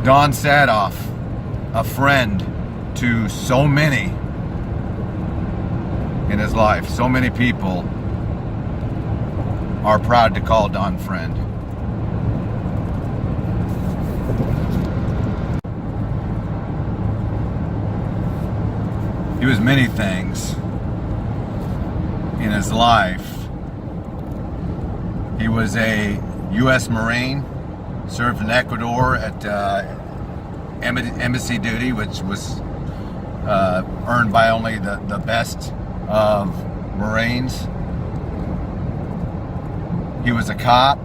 Don Saathoff, a friend to so many in his life. So many people are proud to call Don friend. He was many things in his life. He was a U.S. Marine, served in Ecuador at embassy duty, which was earned by only the best of Marines. He was a cop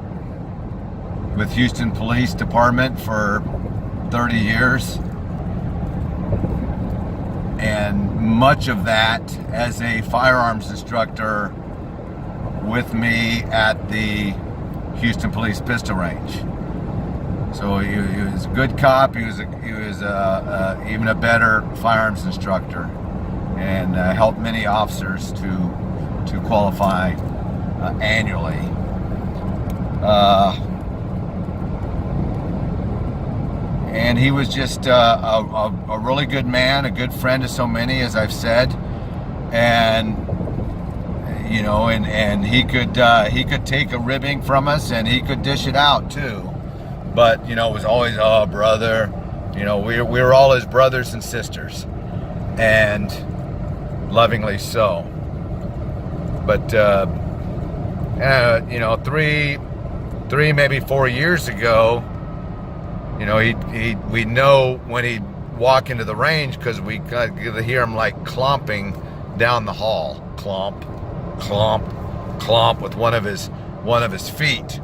with Houston Police Department for 30 years. And much of that as a firearms instructor with me at the Houston Police Pistol Range. So he was a good cop. He was even a better firearms instructor, and helped many officers to qualify annually. And he was just a really good man, a good friend to so many, as I've said, and you know, and he could take a ribbing from us, and he could dish it out too. But you know, it was always, oh brother, you know, we were all his brothers and sisters, and lovingly so. But you know, three maybe 4 years ago, you know, we know when he'd walk into the range, because we could hear him like clomping down the hall, clomp, clomp, clomp, with one of his feet.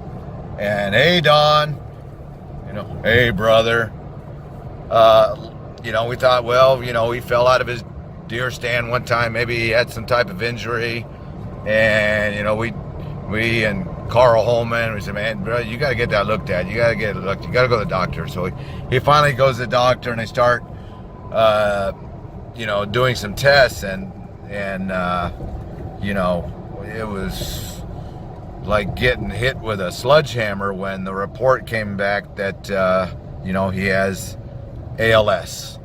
And hey Don, you know, hey brother. You know, we thought, well, you know, he fell out of his deer stand one time, maybe he had some type of injury, and you know, we and Carl Holman, we said, man, bro, you got to get that looked at. You got to get it looked. You got to go to the doctor. So he finally goes to the doctor, and they start, you know, doing some tests, and you know, it was like getting hit with a sledgehammer when the report came back that you know, he has ALS,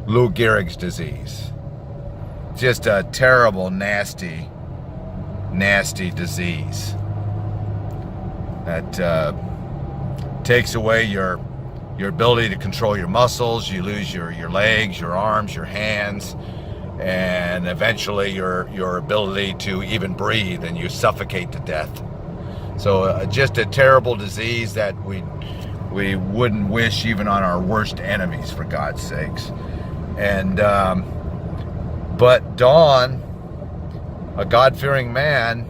Lou Gehrig's disease. Just a terrible, nasty disease that takes away your ability to control your muscles. You lose your legs, your arms, your hands, and eventually your ability to even breathe, and you suffocate to death. So just a terrible disease that we wouldn't wish even on our worst enemies, for God's sakes. And but Don, a God-fearing man,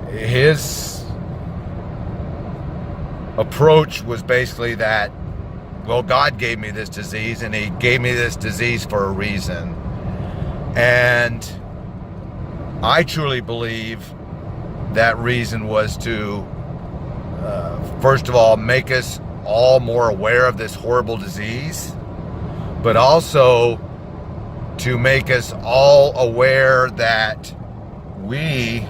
his approach was basically that, well, God gave me this disease, and he gave me this disease for a reason. And I truly believe that reason was to, first of all, make us all more aware of this horrible disease, but also to make us all aware that we,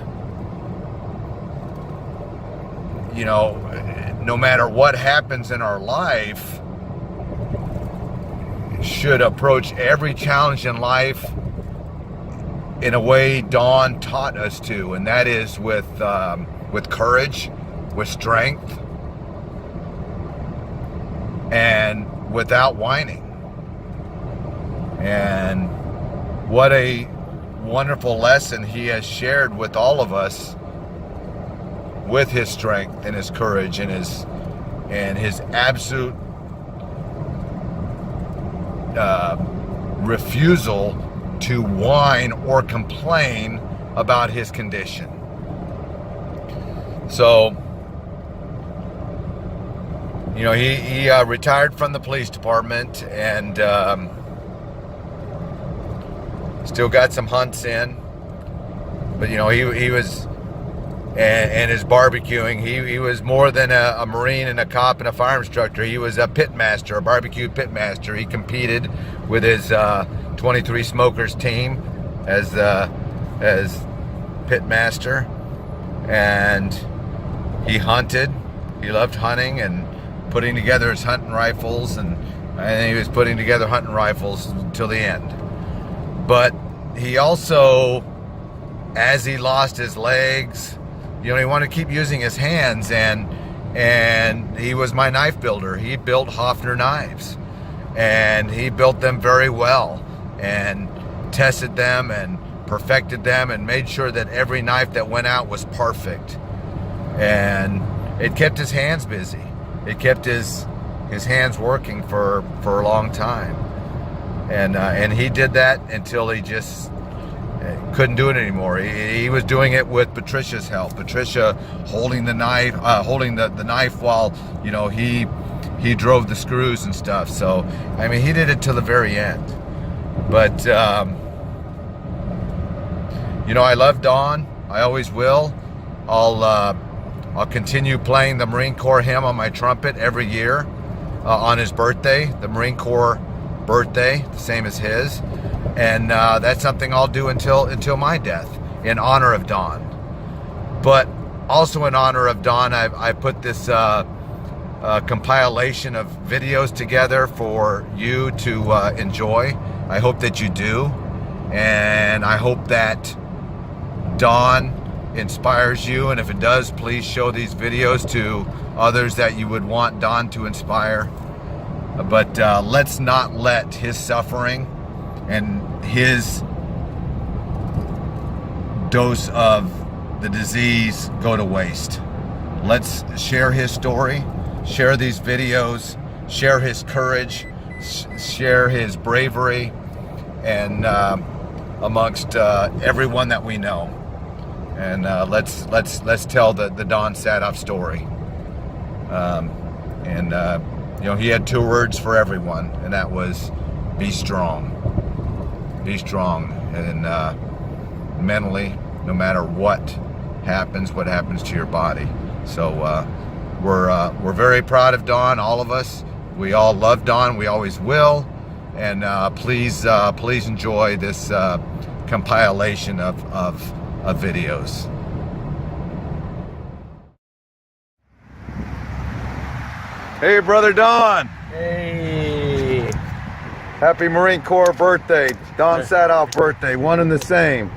you know, no matter what happens in our life, should approach every challenge in life in a way Don taught us to, and that is with courage, with strength, and without whining. And what a wonderful lesson he has shared with all of us, with his strength and his courage and his absolute refusal to whine or complain about his condition. So, you know, he retired from the police department, and still got some hunts in, but you know, he was, and his barbecuing, he was more than a Marine and a cop and a fire instructor. He was a pit master, a barbecue pit master. He competed with his 23 Smokers team as pit master, and he hunted. He loved hunting and putting together his hunting rifles, and he was putting together hunting rifles until the end. But he also, as he lost his legs, he wanted to keep using his hands, and he was my knife builder. He built Hoffner knives, and he built them very well, and tested them and perfected them, and made sure that every knife that went out was perfect. And it kept his hands busy. It kept his hands working for a long time. And he did that until he just couldn't do it anymore. He was doing it with Patricia's help. Patricia holding the knife, the knife while he drove the screws and stuff. So I mean, he did it till the very end. But I love Don. I always will. I'll continue playing the Marine Corps hymn on my trumpet every year on his birthday, the Marine Corps birthday, the same as his. And that's something I'll do until my death, in honor of Don. But also in honor of Don, I put this compilation of videos together for you to enjoy. I hope that you do. And I hope that Don inspires you, and if it does, please show these videos to others that you would want Don to inspire. But let's not let his suffering and his dose of the disease go to waste. Let's share his story, share these videos, share his courage, share his bravery, and amongst everyone that we know. And let's tell the Don Saathoff story. He had 2 words for everyone, and that was be strong. Be strong, and mentally, no matter what happens to your body. So we're very proud of Don, all of us. We all love Don. We always will. And please enjoy this compilation of videos. Hey, Brother Don. Hey. Happy Marine Corps birthday. Don Saathoff birthday. One and the same.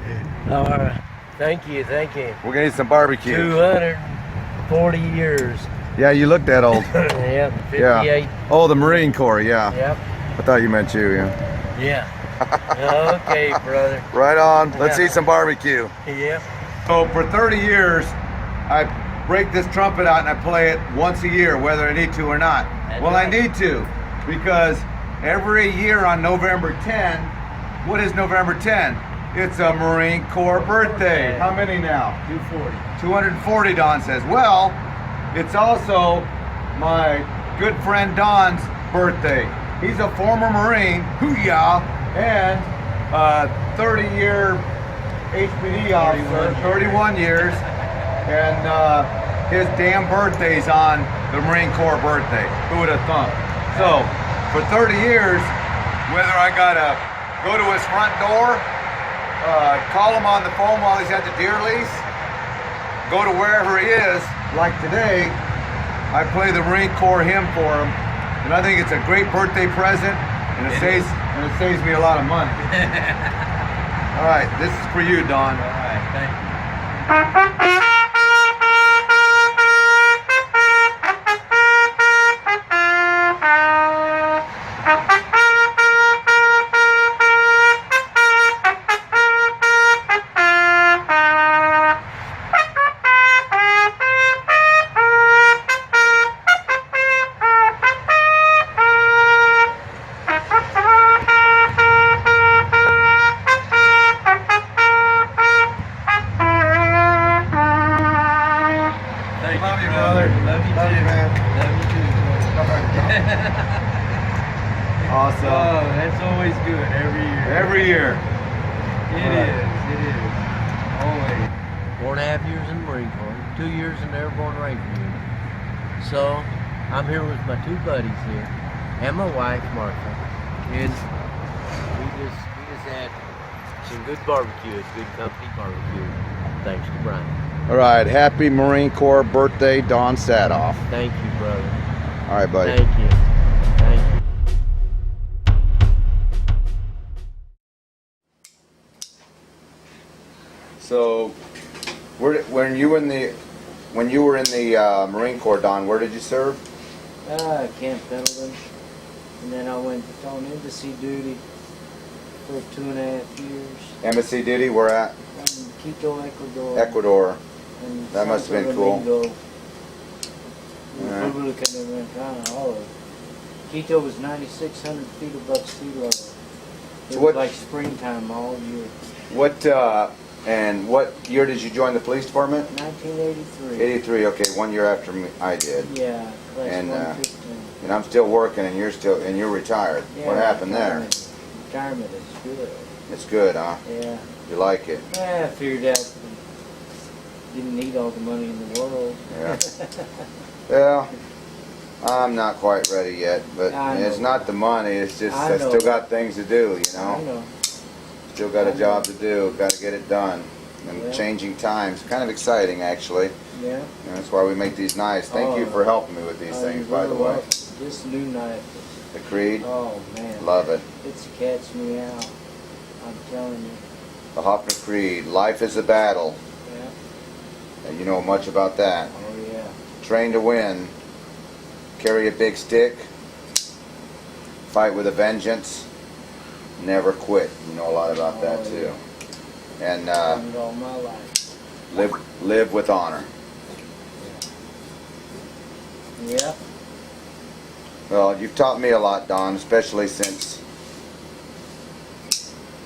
All right. Thank you. We're going to eat some barbecue. 240 years. Yeah, you look that old. Yeah, 58. Yeah. Oh, the Marine Corps, yeah. Yep. I thought you meant you, yeah. Yeah. Okay, brother. Right on. Let's eat some barbecue. Yep. So for 30 years, I break this trumpet out and I play it once a year, whether I need to or not. Well, I need to, because every year on November 10, what is November 10? It's a Marine Corps birthday. How many now? 240. 240, Don says. Well, it's also my good friend Don's birthday. He's a former Marine, hoo-yah, and 30-year HPD officer, 31 years, and his damn birthday's on the Marine Corps birthday. Who would have thunk? So, for 30 years, whether I gotta go to his front door, call him on the phone while he's at the deer lease, go to wherever he is, like today, I play the Marine Corps hymn for him, and I think it's a great birthday present, and it saves me a lot of money. All right, this is for you, Don. All right, thank you. Love you, brother. Love you too, man. Love you too. Awesome. Oh, that's always good every year. Every year. It is. Always. 4.5 years in the Marine Corps, 2 years in the Airborne Ranger Unit. So, I'm here with my 2 buddies here, and my wife, Martha. And we just had some good barbecue, it's good company barbecue, thanks to Brian. All right, happy Marine Corps birthday, Don Saathoff. Thank you, brother. All right, buddy. Thank you. Thank you. So, when you were in the Marine Corps, Don, where did you serve? Camp Pendleton. And then I went on embassy duty for 2.5 years. Embassy duty, where at? Quito, Ecuador. Ecuador. And That must have been Santo cool. Domingo. Alright. Quito was 9,600 feet above sea level. It So was what- like springtime all year. And what year did you join the police department? 1983. 83. Okay, 1 year after I did. Yeah, class And, 115. And I'm still working, and you're retired. Yeah, What happened there? Retirement is good. It's good, huh? Yeah. You like it? I figured out didn't need all the money in the world. Yeah. Well, I'm not quite ready yet, but it's not the money. It's just I still got things to do, you know. I know. Still got a job to do. Got to get it done. And changing times, kind of exciting actually. Yeah. And that's why we make these knives. Thank you for helping me with these things, by the way. This new knife The Creed. oh man. Love it. It's catch me out. I'm telling you. The Hoffner Creed. Life is a battle. Yeah. And you know much about that. Oh yeah. Train to win. Carry a big stick. Fight with a vengeance. Never quit. You know a lot about that too. And I've done it all my life. live with honor. Yeah. Well, you've taught me a lot, Don, especially since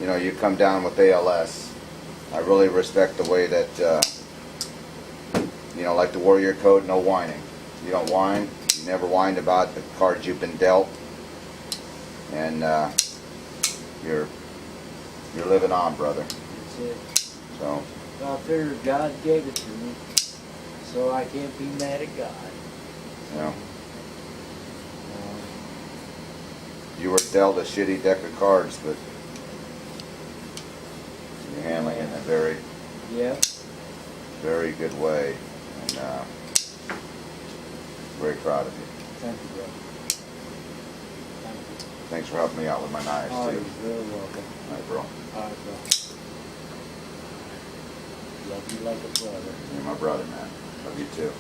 you come down with ALS. I really respect the way that like the warrior code, no whining. You don't whine. You never whined about the cards you've been dealt, and you're living on, brother. That's it. So I figured God gave it to me, so I can't be mad at God. you you were dealt a shitty deck of cards, but you're handling it in a very, very good way, and very proud of you. Thank you, bro. Thank you. Thanks for helping me out with my knives Oh, too. you're very welcome. All right, bro. All right, bro. Love you like a brother. You're my brother, man. Love you too.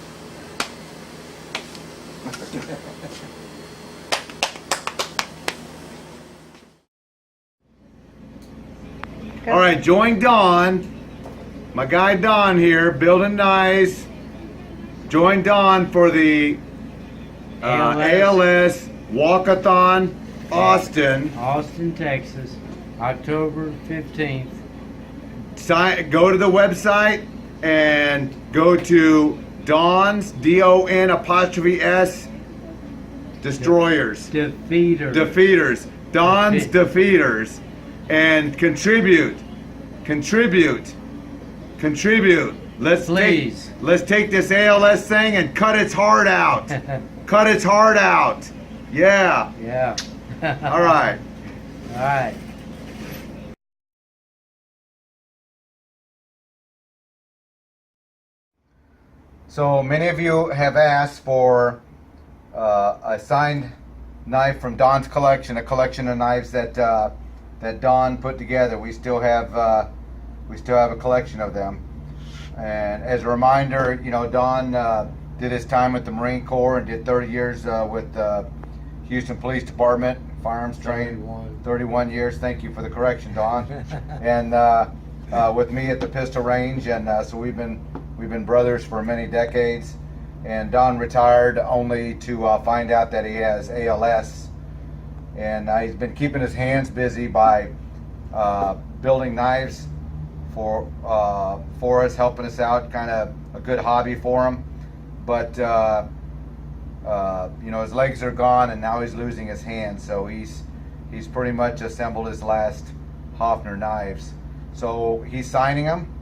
All right, join Don. My guy Don here, building knives. Join Don for the ALS Walkathon, Austin. Austin, Texas, October 15th. Go to the website and go to Don's, DON''S, Destroyers. Defeaters. Don's Defeaters. And contribute. Let's take this ALS thing and cut its heart out. Cut its heart out. Yeah. Yeah. All right. All right. So many of you have asked for a signed knife from Don's collection, a collection of knives that that Don put together. We still have a collection of them. And as a reminder, Don did his time with the Marine Corps and did 30 years with Houston Police Department, firearms trained. 31 years. Thank you for the correction, Don. And with me at the pistol range, and so we've been brothers for many decades. And Don retired only to find out that he has ALS, and he's been keeping his hands busy by building knives for us, helping us out, kind of a good hobby for him. But his legs are gone, and now he's losing his hands, so he's pretty much assembled his last Hoffner knives. So he's signing them,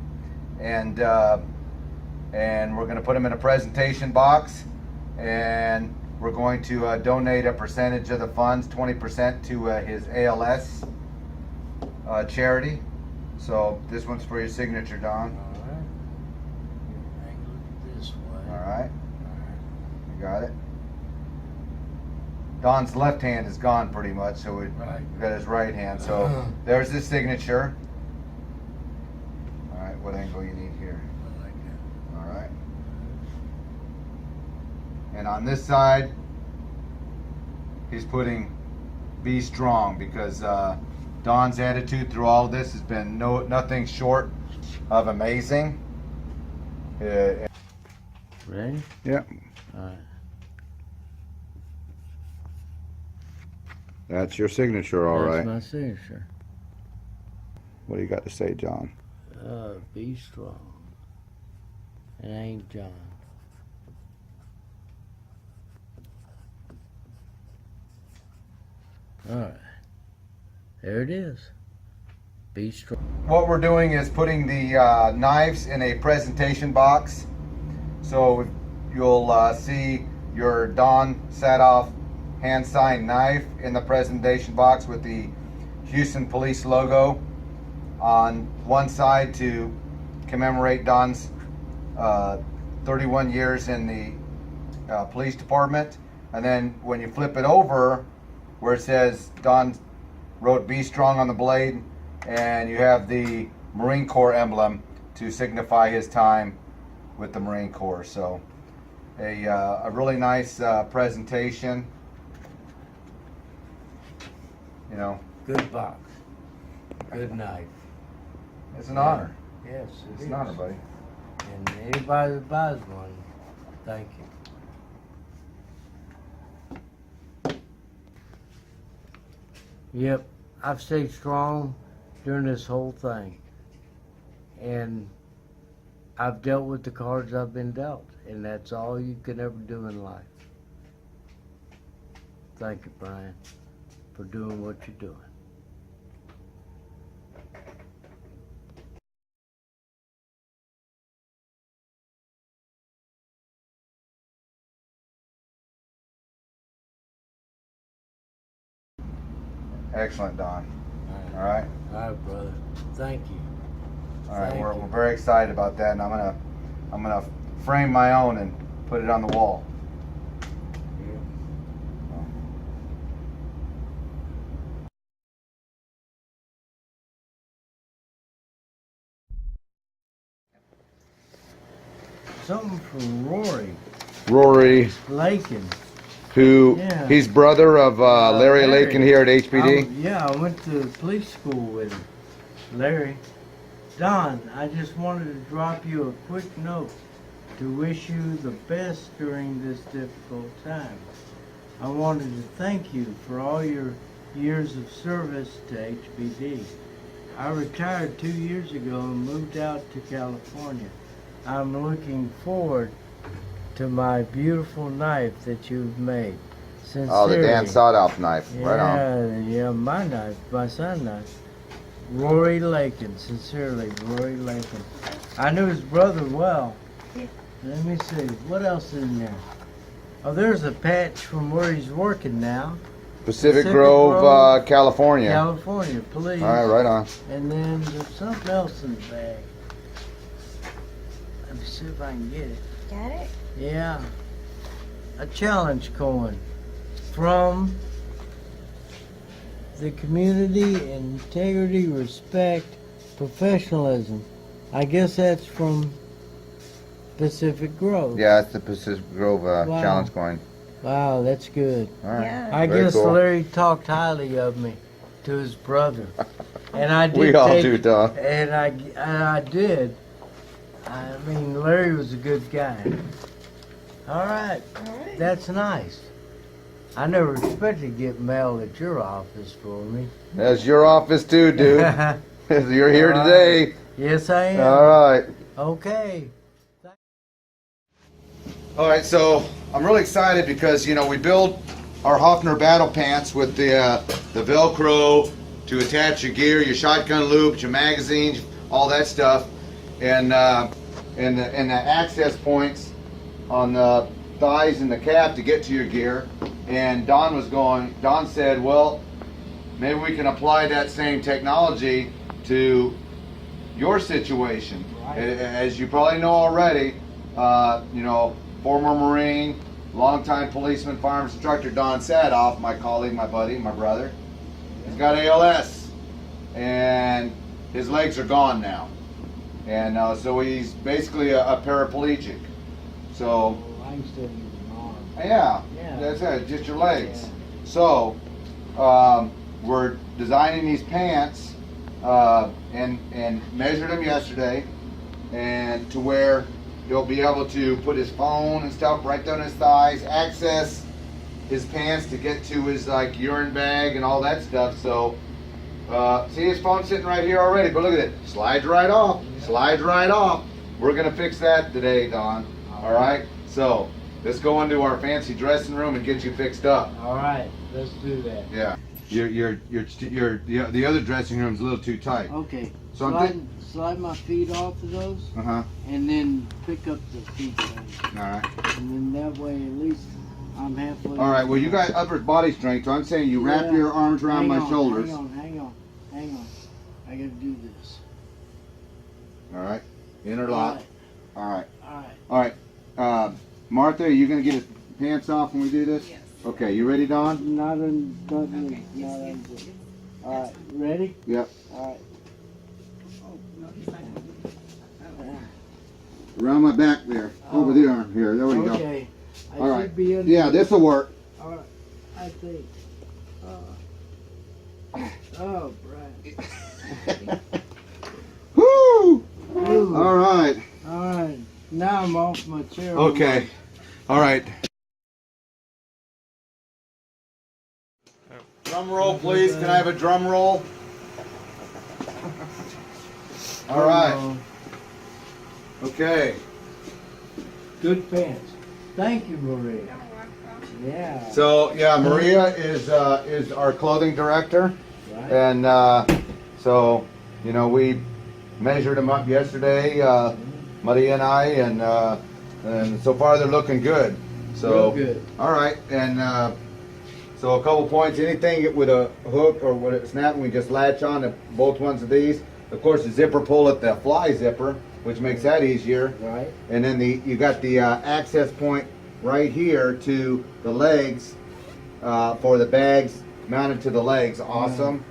and we're going to put them in a presentation box, and we're going to donate a percentage of the funds, 20%, to his ALS charity. So this one's for your signature, Don. All right. Angle it this way. All right. You got it. Don's left hand is gone pretty much, so we've got his right hand. So there's his signature. All right, what angle you need here? I like that. All right. And on this side, he's putting "Be strong," because Don's attitude through all of this has been nothing short of amazing. Ready? Yeah. All right. That's your signature, all That's right. my signature. What do you got to say, John? Be strong. It ain't John. All right. There it is. Be strong. What we're doing is putting the knives in a presentation box. So you'll see your Don Saathoff hand-signed knife in the presentation box with the Houston Police logo on one side to commemorate Don's 31 years in the police department. And then when you flip it over, where it says Don wrote "Be strong" on the blade, and you have the Marine Corps emblem to signify his time with the Marine Corps. So a really nice presentation. You know, Good box. Good knife. it's an honor. Yes, It's an honor, buddy. And anybody that buys one, thank you. Yep, I've stayed strong during this whole thing. And I've dealt with the cards I've been dealt. And that's all you can ever do in life. Thank you, Brian, for doing what you're doing. Excellent, Don. All right. All right, brother. Thank you. All right. Thank We're you. very excited about that, and I'm gonna frame my own and put it on the wall. Something from Rory Rory, Lakin. who Yeah. he's brother of Larry Larry. Lakin here at HPD. Yeah, I went to police school with him. Larry. Don, I just wanted to drop you a quick note to wish you the best during this difficult time. I wanted to thank you for all your years of service to HPD. I retired 2 years ago and moved out to California. I'm looking forward to my beautiful knife that you've made. Oh, the Dan Sincerely. Saathoff knife. Right on. Yeah, my knife, my son's knife. Rory Lakin, sincerely, Rory Lakin. I knew his brother well. Yeah. Let me see, what else is in there? Oh, there's a patch from where he's working now. Pacific Pacific Grove, Grove, California. California, police. All right, right on. And then there's something else in the bag. Let me see if I can get it. Got it? Yeah. A challenge coin from the community, integrity, respect, professionalism. I guess that's from Pacific Grove. Yeah, it's the Pacific Grove Wow. challenge coin. Wow, that's good. All right. Yeah. I Very guess cool. Larry talked highly of me to his brother. And I did We all take- do, Don. And I did. I mean, Larry was a good guy. All right. All right. That's nice. I never expected to get mail at your office for me. That's your office too, dude. You're here All right. today. Yes, I am. All right. Okay. All right, so I'm really excited because, you know, we build our Hoffner battle pants with the Velcro to attach your gear, your shotgun loops, your magazines, all that stuff, and the access points on the thighs and the cap to get to your gear. And Don said, well, maybe we can apply that same technology to your situation. Right. As you probably know already, you know, former Marine, longtime policeman, firearms instructor Don Saathoff, my colleague, my buddy, my brother. He's got ALS, and his legs are gone now, and so he's basically a paraplegic. So I can still use an arm. yeah, Yeah. that's it, just your legs. Yeah. So we're designing these pants and measured them yesterday, and to where he'll be able to put his phone and stuff right down his thighs, access his pants to get to his like urine bag and all that stuff. So see his phone sitting right here already, but look at it, slides right off, slides right off. We're gonna fix that today, Don. All right, so let's go into our fancy dressing room and get you fixed up. All right, let's do that. Yeah, the other dressing room's a little too tight. Okay. So I'm slide my feet off of those, and then pick up the feet things. All right. And then that way, at least I'm halfway. All right. Well, you got upper body strength, so I'm saying you wrap your arms around my shoulders. Hang on. I gotta do this. All right. Interlock. All right. All right. Martha, are you gonna get his pants off when we do this? Yes. Okay. You ready, Don? Not in. Okay. Not in. All right. Ready? Yep. All right. Oh, no, he's not gonna do it. Around my back there. Over the arm here. There we go. Okay. All I right. should be in. Yeah, this will work. All right. I think. Oh, right. Woo! Ooh. All right. All right. Now I'm off my chair. Okay. All right. Drum roll, please. Can I have a drum roll? All right. Okay. Good pants. Thank you, Maria. Yeah. So yeah, Maria is our clothing director, Right. and so you know we measured them up yesterday, Maria and I, and so far they're looking good. So Real good. all right, and so a couple points. Anything with a hook or with it snapping, we just latch on to both ones of these. Of course, the zipper pull at the fly zipper, which makes that easier. Right. And then you got the access point right here to the legs for the bags mounted to the legs. Awesome.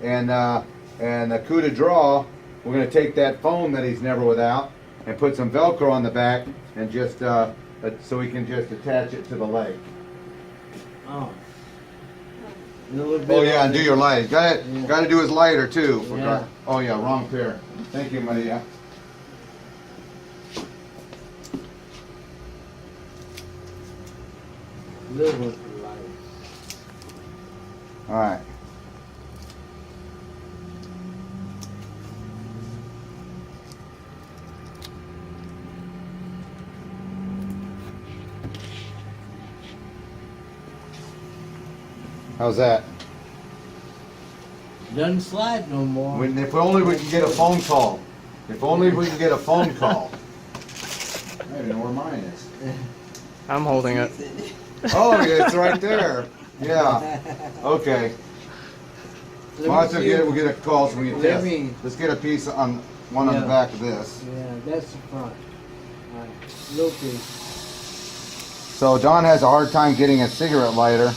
And the coup de draw, we're going to take that phone that he's never without and put some Velcro on the back and just so we can just attach it to the leg. Oh. A little bit Oh yeah, on and do the- your light. Got to do his lighter too. Yeah. Oh yeah, wrong pair. Thank you, Maria. Little bit light. All right. How's that? Doesn't slide no more. If only we can get a phone call. If only we can get a phone call. I don't even know where mine is. I'm holding it. Oh, yeah, it's right there. Yeah. Okay. Martha, we'll get a call so we can Let test. me- Let's get a piece on one on the Yeah. back of this. Yeah, that's the front. All right. Little piece. So Don has a hard time getting a cigarette lighter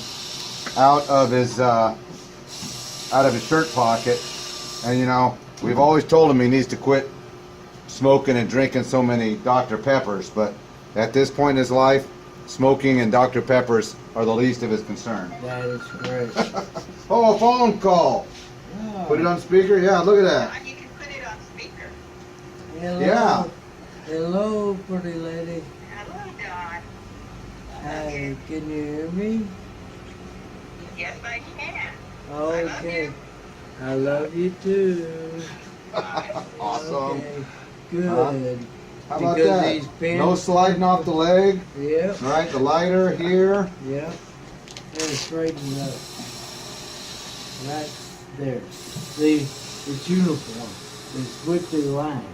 out of his shirt pocket, and you know we've always told him he needs to quit smoking and drinking so many Dr. Peppers, but at this point in his life, smoking and Dr. Peppers are the least of his concern. That is great. Oh, a phone call! Oh. Put it on speaker. Yeah, look at that. You can put it on speaker. Hello. Yeah. Hello, pretty lady. Hello, Don. Hi, can you hear me? Yes, I can. Okay. I love you too. Awesome. Okay. Good. How about Because that? these pins- No sliding off the leg. Yep. Right, the lighter here. Yep. And straighten up. Right there. See, it's uniform. It's with the line.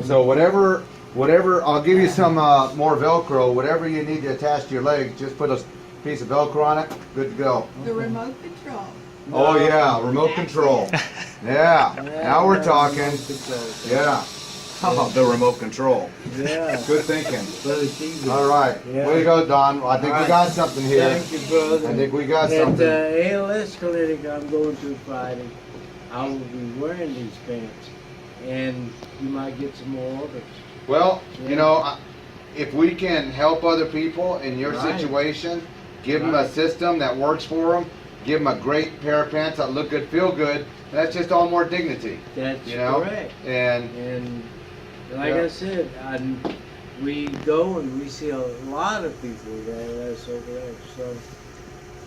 So whatever, I'll give you some more Velcro. Whatever you need to attach to your leg, just put a piece of Velcro on it. Good to go. The remote control. Oh yeah, remote control. Yeah. Now we're That's talking. remote control. Yeah. the remote control. Yeah. Good thinking. But it's easy. All right. Yeah. Way to go, Don. I think we got something here. Thank you, brother. I think we got At something. the ALS clinic I'm going to Friday, I will be wearing these pants, and you might get some more orders. Well, Yeah. you know, if we can help other people in your Right. situation, give them a Right. system that works for them, give them a great pair of pants that look good, feel good, that's just all more dignity. That's You know? correct. And And like Yeah. I said, we go and we see a lot of people with ALS over there. So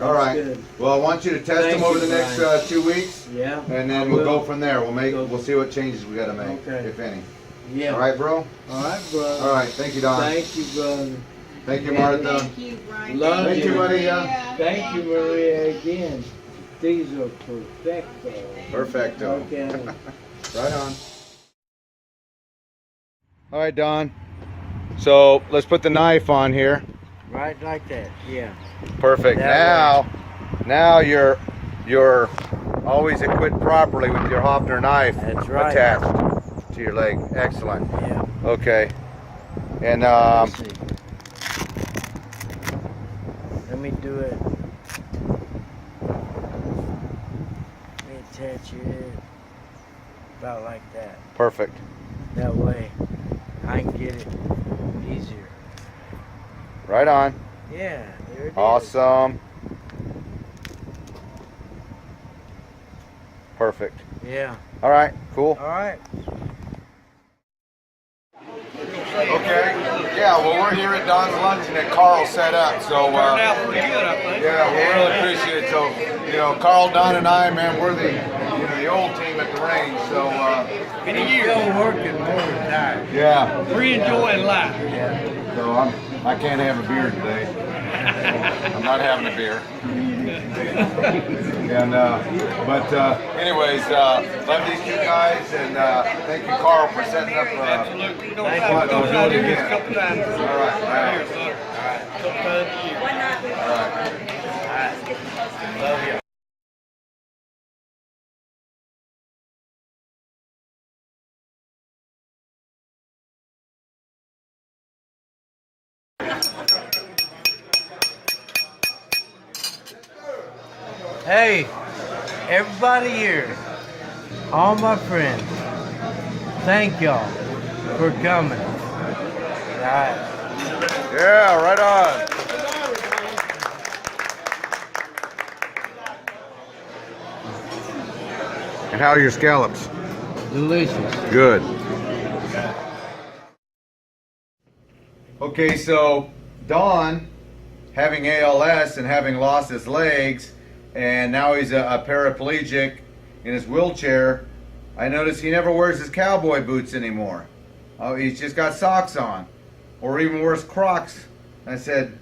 all that's right. good. Well, I want you to test Thank them over you, the next Brian. 2 weeks, Yeah. and I then we'll go will. from there. Go. We'll see what changes we got to make, Okay. if any. Yeah. All right, bro. All right, brother. All right. Thank you, Don. Thank you, brother. Thank you, Yeah. Martha. Thank you, Brian. Love Thank you, you. Maria. Thank you, Maria, again. These are perfecto. Perfecto. Okay. Right on. All right, Don. So let's put the knife on here. Right like that. Yeah. Perfect. That Now you're always equipped properly with your Hoffner knife That's right. attached to your leg. Excellent. Yeah. Okay. And Let's see. Let me do it. Let me attach it about like that. perfect. That way I can get it easier. Right on. Yeah, there it is. Awesome. Perfect. Yeah. All right. Cool. All right. Okay. Yeah. Well, we're here at Don's luncheon that Carl set up. So. Yeah, we really appreciate it. So, you know, Carl, Don, and I, man, we're the old team at the range. So. Still working overtime. Yeah. We're enjoying life. So I can't have a beer today. I'm not having a beer. And anyways, love these two guys, and thank you, Carl, for setting up. Absolutely. We don't Thank have you. to We'll do it do this again. a couple times. All right. Right here, son. Couple times a year. All right. Love you. Hey, everybody here, all my friends, thank y'all for coming. All right. Yeah, right on. And how are your scallops? Delicious. Good. Okay, so Don, having ALS and having lost his legs, and now he's a paraplegic in his wheelchair, I noticed he never wears his cowboy boots anymore. Oh, he's just got socks on, or even worse, Crocs. I said,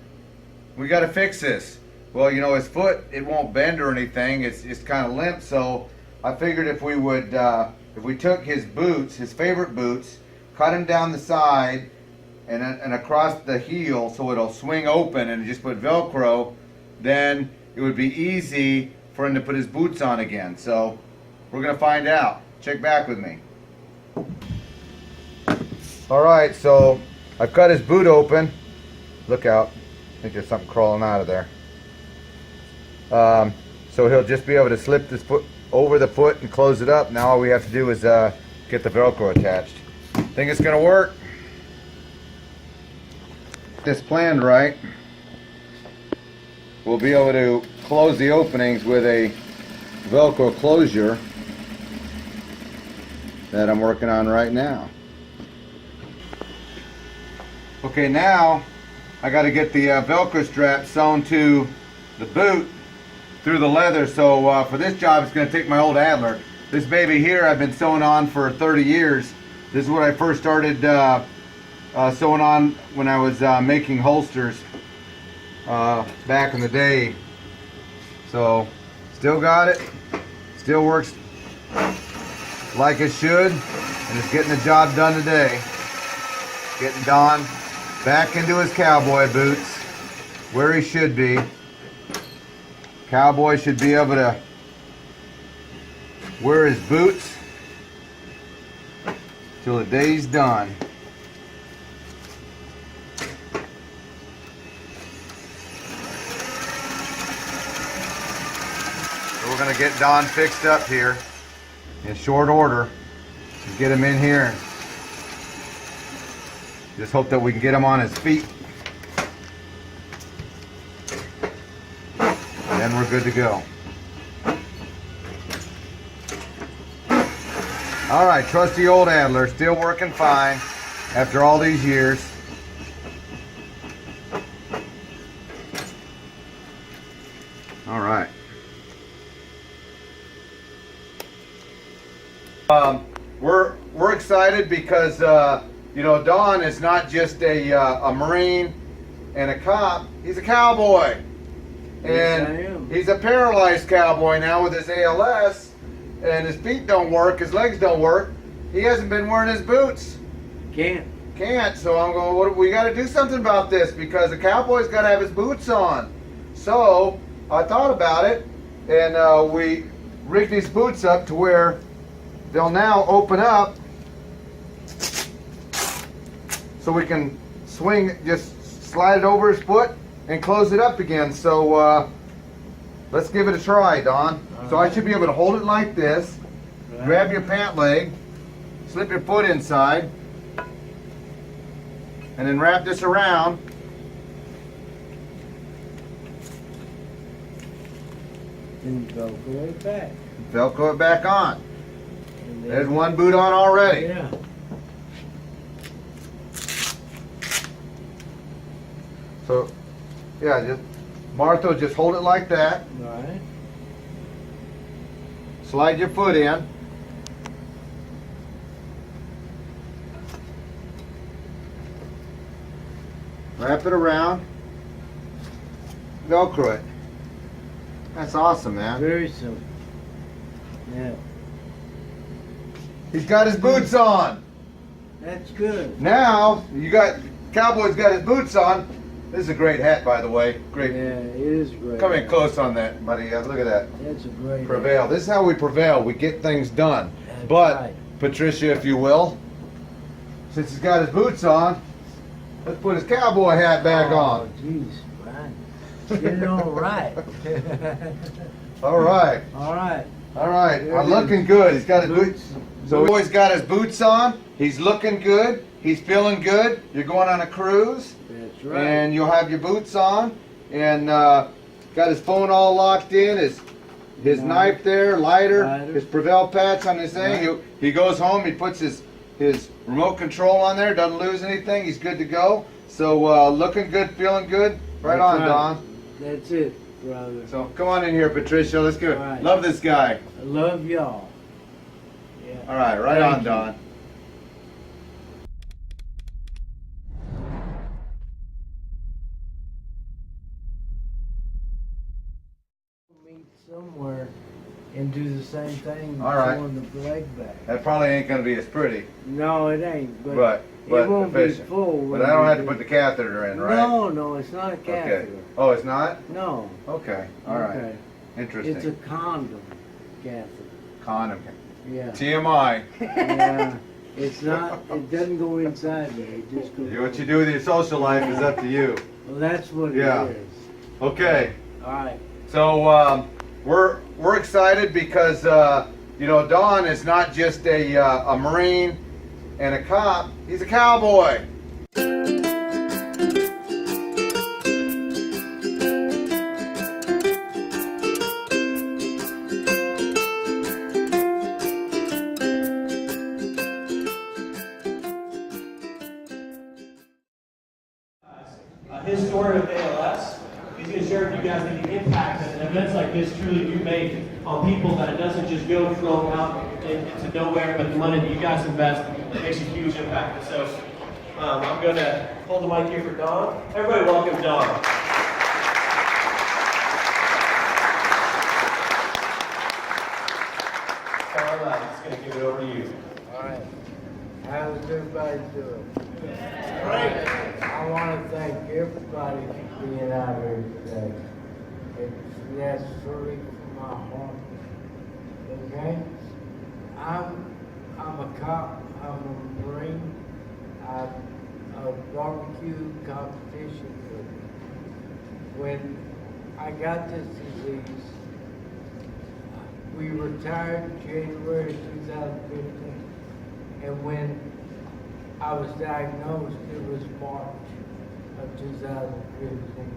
we got to fix this. Well, you know, his foot, it won't bend or anything. It's kind of limp, so I figured if we would, if we took his boots, his favorite boots, cut him down the side and across the heel so it'll swing open and just put Velcro, then it would be easy for him to put his boots on again. So we're gonna find out. Check back with me. All right, so I've cut his boot open. Look out. I think there's something crawling out of there. So he'll just be able to slip this foot over the foot and close it up. Now all we have to do is get the Velcro attached. Think it's gonna work? This planned right, we'll be able to close the openings with a Velcro closure that I'm working on right now. Okay, now I got to get the Velcro strap sewn to the boot through the leather. So for this job, it's going to take my old Adler. This baby here I've been sewing on for 30 years. This is what I first started sewing on when I was making holsters back in the day. So still got it, still works like it should, and it's getting the job done today. Getting Don back into his cowboy boots where he should be. Cowboy should be able to wear his boots till the day's done. So we're gonna get Don fixed up here in short order. Get him in here. Just hope that we can get him on his feet. And then we're good to go. All right, trusty old Adler, still working fine after all these years. All right. We're excited because you know, Don is not just a Marine and a cop. He's a cowboy, and he's a paralyzed cowboy now with his ALS, and his feet don't work, his legs don't work. He hasn't been wearing his boots. Can't. So I'm going, we got to do something about this because the cowboy's got to have his boots on. So I thought about it, and we rigged these boots up to where they'll now open up so we can swing, just slide it over his foot and close it up again. So let's give it a try, Don. So I should be able to hold it like this, grab your pant leg, slip your foot inside, and then wrap this around. And Velcro it back. Velcro it back on. There's one boot on already. Yeah. So, yeah, just Martha, just hold it like that. All right. Slide your foot in. Wrap it around. Velcro it. That's awesome, man. Very simple. Yeah. He's got his boots on. That's good. Now, Cowboy's got his boots on. This is a great hat, by the way. Great. Yeah, it is great. Come in close on that, buddy. Look at that. That's a great Prevail. hat. This is how we prevail. We get things done. That's But, right. Patricia, if you will, since he's got his boots on, let's put his cowboy hat back on. Oh, jeez, Brian. Get it all right. All right. All right. All right. There I'm it looking is. good. He's got his boots. So he's always got his boots on. He's looking good. He's feeling good. You're going on a cruise. That's right. And you'll have your boots on. And got his phone all locked in. His knife there, lighter, his Prevail patch on his thing. Right. He goes home. He puts his remote control on there. Doesn't lose anything. He's good to go. So looking good, feeling good. Right That's on, right. Don. That's it, brother. So come on in here, Patricia. Let's go. Right. Love this guy. I love y'all. Yeah. All right, right Thank on, you. Don. Meet somewhere and do the same thing. All right. Pulling the leg back. That probably ain't gonna be as pretty, No, it ain't. But but it won't be efficient. full. But when I don't we have to do put the it. catheter in, right? No, it's not a catheter. Okay. Oh, it's not? No. Okay. All right. Okay. Interesting. It's a condom catheter. Condom. Yeah. TMI. Yeah. It's not. It doesn't go inside there. It just goes. What you do with your social life is up to you. Well, that's what Yeah. it is. Okay. All right. So we're excited because you know, Don is not just a Marine and a cop. He's a cowboy. His story with ALS. He's going to share with you guys the impact that events like this truly do make on people, that it doesn't just go flow out into nowhere, but the money that you guys invest makes a huge impact. And so I'm going to hold the mic here for Don. Everybody welcome Don. Carla, I'm just going to give it over to you. All right. How's everybody doing? Great. I want to thank everybody for being out here today. That's truly from my heart. Okay? I'm I'm a cop, I'm a Marine. I'm a barbecue competition coach. When I got this disease, we retired in January 2015. And when I was diagnosed, it was March of 2015.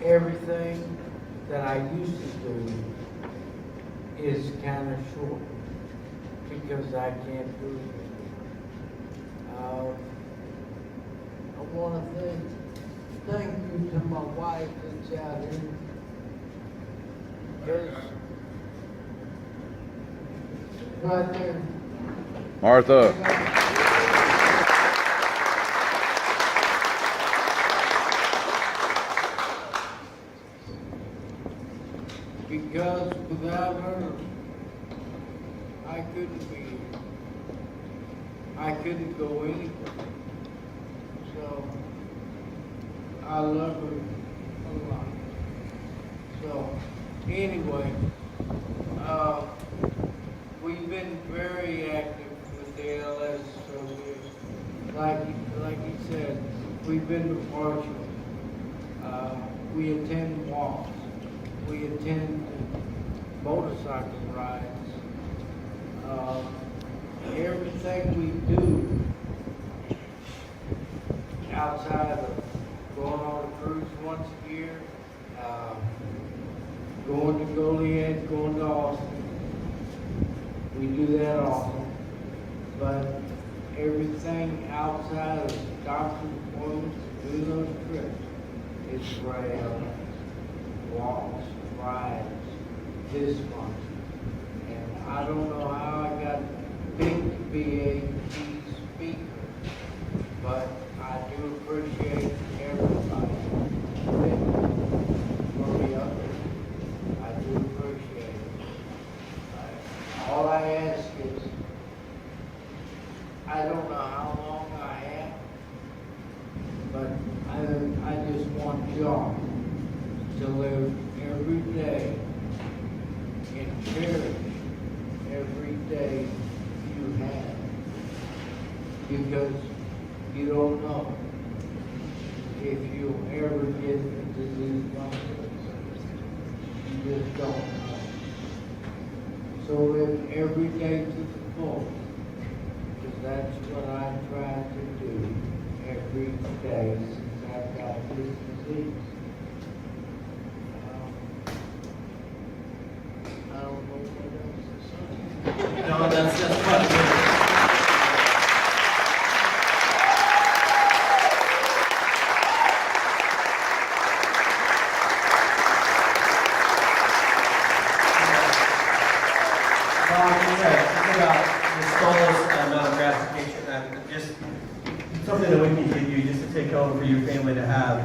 Everything that I used to do is kind of short because I can't do it. I want to thank you to my wife that's out here. Because right there. Martha. Because without her, I couldn't be here. I couldn't go anywhere. So, I love her a lot. So, anyway, we've been very active with the ALS Association. Like he said, we've been to Marshall. We attend walks. We attend motorcycle rides. Everything we do outside of going on a cruise once a year, going to Goliad, going to Austin, we do that often. But everything outside of doctor's appointments, do those trips, it's rail, walks, rides, this function. And I don't know how I got picked to be a key speaker, but I do appreciate everybody. For the others, I do appreciate it. All I ask is, I don't know how long I have, but I just want y'all to live every day and cherish every day you have, because you don't know if you'll ever get the disease from it. You just don't know. So live every day to the full, because that's what I try to do every day since I've got this disease. I don't know what else to say. No, that's quite good. About the smallest amount of gratification and just something that we can give you just to take home for your family to have.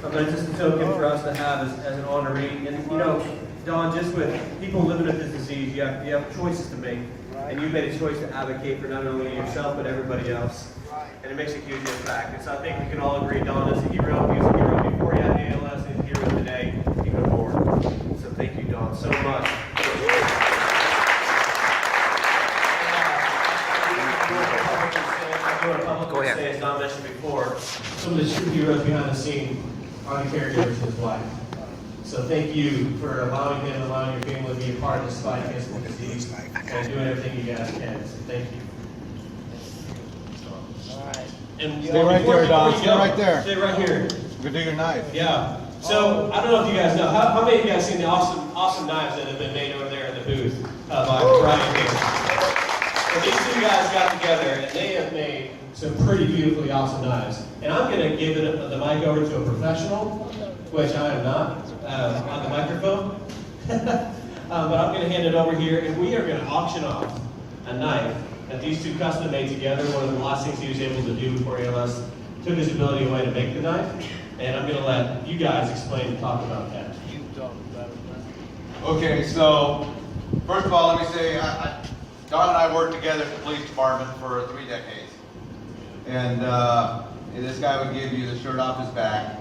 But it's just a token for us to have as an honoree. And you know, Don, just with people living with this disease, you have choices to make. And you made a choice to advocate for not only yourself but everybody else. And it makes a huge impact. And so I think we can all agree, Don is a hero. He was a hero before he had ALS, and he's a hero today, even more. So thank you, Don, so much. Go ahead. Say, as Don mentioned before, some of the true heroes behind the scene are the caregivers of his wife. So thank you for allowing him, allowing your family to be a part of this fight against the disease, and doing everything you guys can. So thank you. All right. And Stay right there, Don. Stay right there. Stay right here. Go do your knife. Yeah. So I don't know if you guys know, how many of you guys seen the awesome knives that have been made over there in the booth by Brian here? So these two guys got together and they have made some pretty beautifully awesome knives. And I'm going to give the mic over to a professional, which I am not, on the microphone. But I'm going to hand it over here, and we are going to auction off a knife that these two custom made together. One of the last things he was able to do before ALS took his ability away to make the knife. And I'm going to let you guys explain and talk about that. Okay, so first of all, let me say, Don and I worked together at the police department for 3 decades. And this guy would give you the shirt off his back.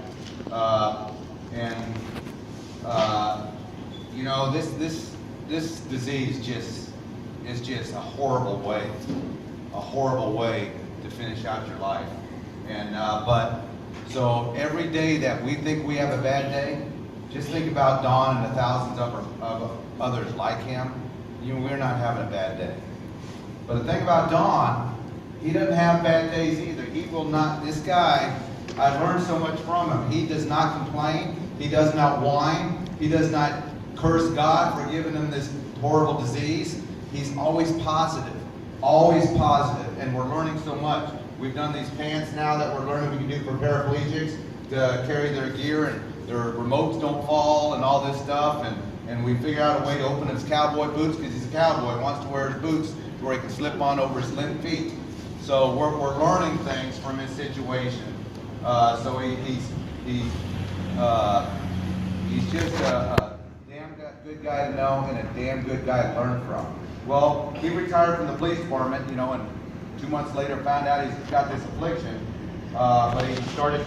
You know, this this disease is just a horrible way to finish out your life. And but so every day that we think we have a bad day, just think about Don and the thousands of others like him. We're not having a bad day. But the thing about Don, he doesn't have bad days either. He will not. This guy, I've learned so much from him. He does not complain. He does not whine. He does not curse God for giving him this horrible disease. He's always positive, and we're learning so much. We've done these pants now that we're learning we can do for paraplegics to carry their gear and their remotes don't fall and all this stuff. And we figure out a way to open his cowboy boots because he's a cowboy, wants to wear his boots where he can slip on over his limp feet. So we're learning things from his situation. So he's just a damn good guy to know and a damn good guy to learn from. Well, he retired from the police department, and 2 months later found out he's got this affliction. But he started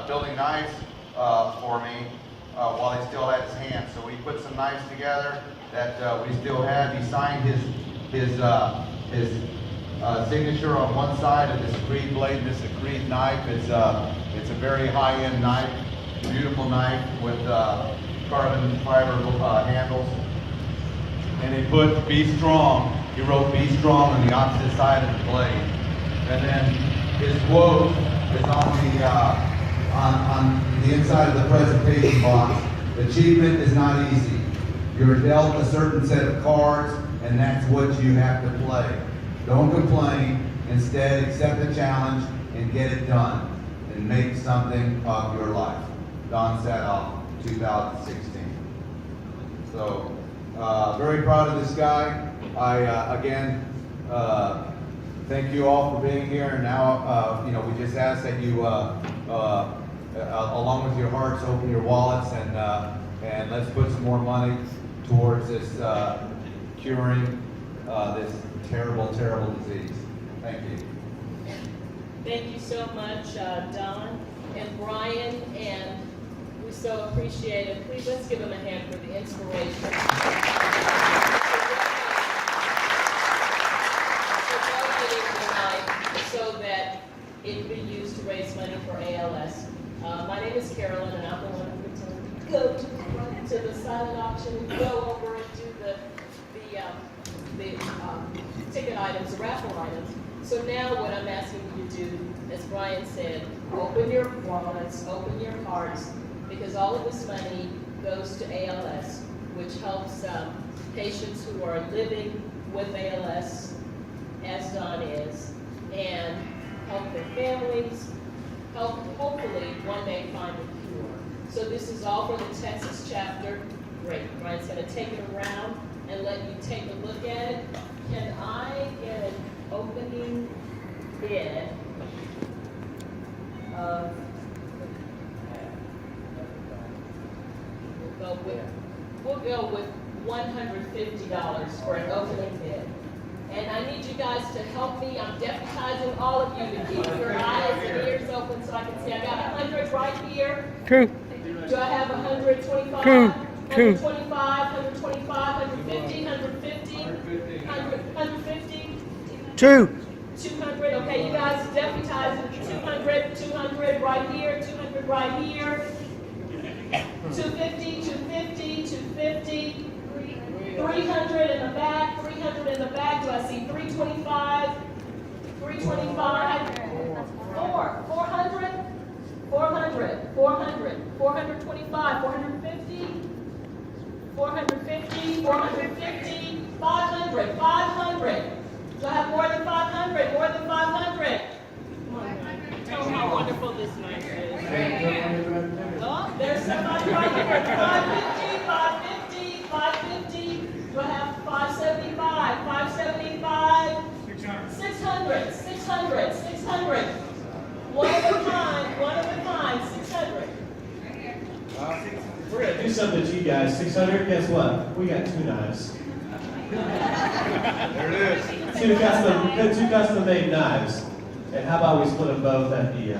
building knives for me while he still had his hands. So we put some knives together that we still had. He signed his signature on one side of this Creed blade. This is a Creed knife. It's a very high-end knife, beautiful knife with carbon fiber handles. And he put "Be Strong." He wrote "Be Strong" on the opposite side of the blade. And then his quote is on the inside of the presentation box. "Achievement is not easy. You're dealt a certain set of cards, and that's what you have to play. Don't complain. Instead, accept the challenge and get it done, and make something of your life." Don Saathoff, 2016. So, very proud of this guy. I again thank you all for being here. And now, we just ask that you, along with your hearts, open your wallets and let's put some more money towards this curing this terrible, terrible disease. Thank you. Thank you so much, Don and Brian, and we so appreciate it. Please let's give them a hand for the inspiration. So that it can be used to raise money for ALS. My name is Carolyn, and I'm the one who go to the silent auction, go over and do the ticket items, the raffle items. So now what I'm asking you to do, as Brian said, open your wallets, open your hearts, because all of this money goes to ALS, which helps patients who are living with ALS, as Don is, and help their families, help hopefully one day find a cure. So this is all for the Texas chapter. Great. Brian's going to take it around and let you take a look at it. Can I get an opening bid of, we'll go with $150 for an opening bid. And I need you guys to help me. I'm deputizing all of you to keep your eyes and ears open so I can see. I got 100 right here. True. Do I have 125? True. 125, 125, 150, 150, 150. True. 200. Okay, you guys deputizing 200, 200 right here, 200 right here. 250, 250, 250. 300 in the back, 300 in the back. Do I see 325? 325. 400, 400, 400, 425, 450, 450, 450, 500, 500. Do I have more than 500? More than 500. Tell me how wonderful this night is. Oh, there's somebody right here. 550, 550, 550. Do I have 575, 575, 600, 600, 600. One of a kind, 600. We're going to do something to you guys. 600, guess what? We got 2 knives. There it is. Two custom-made knives. And how about we split them both at the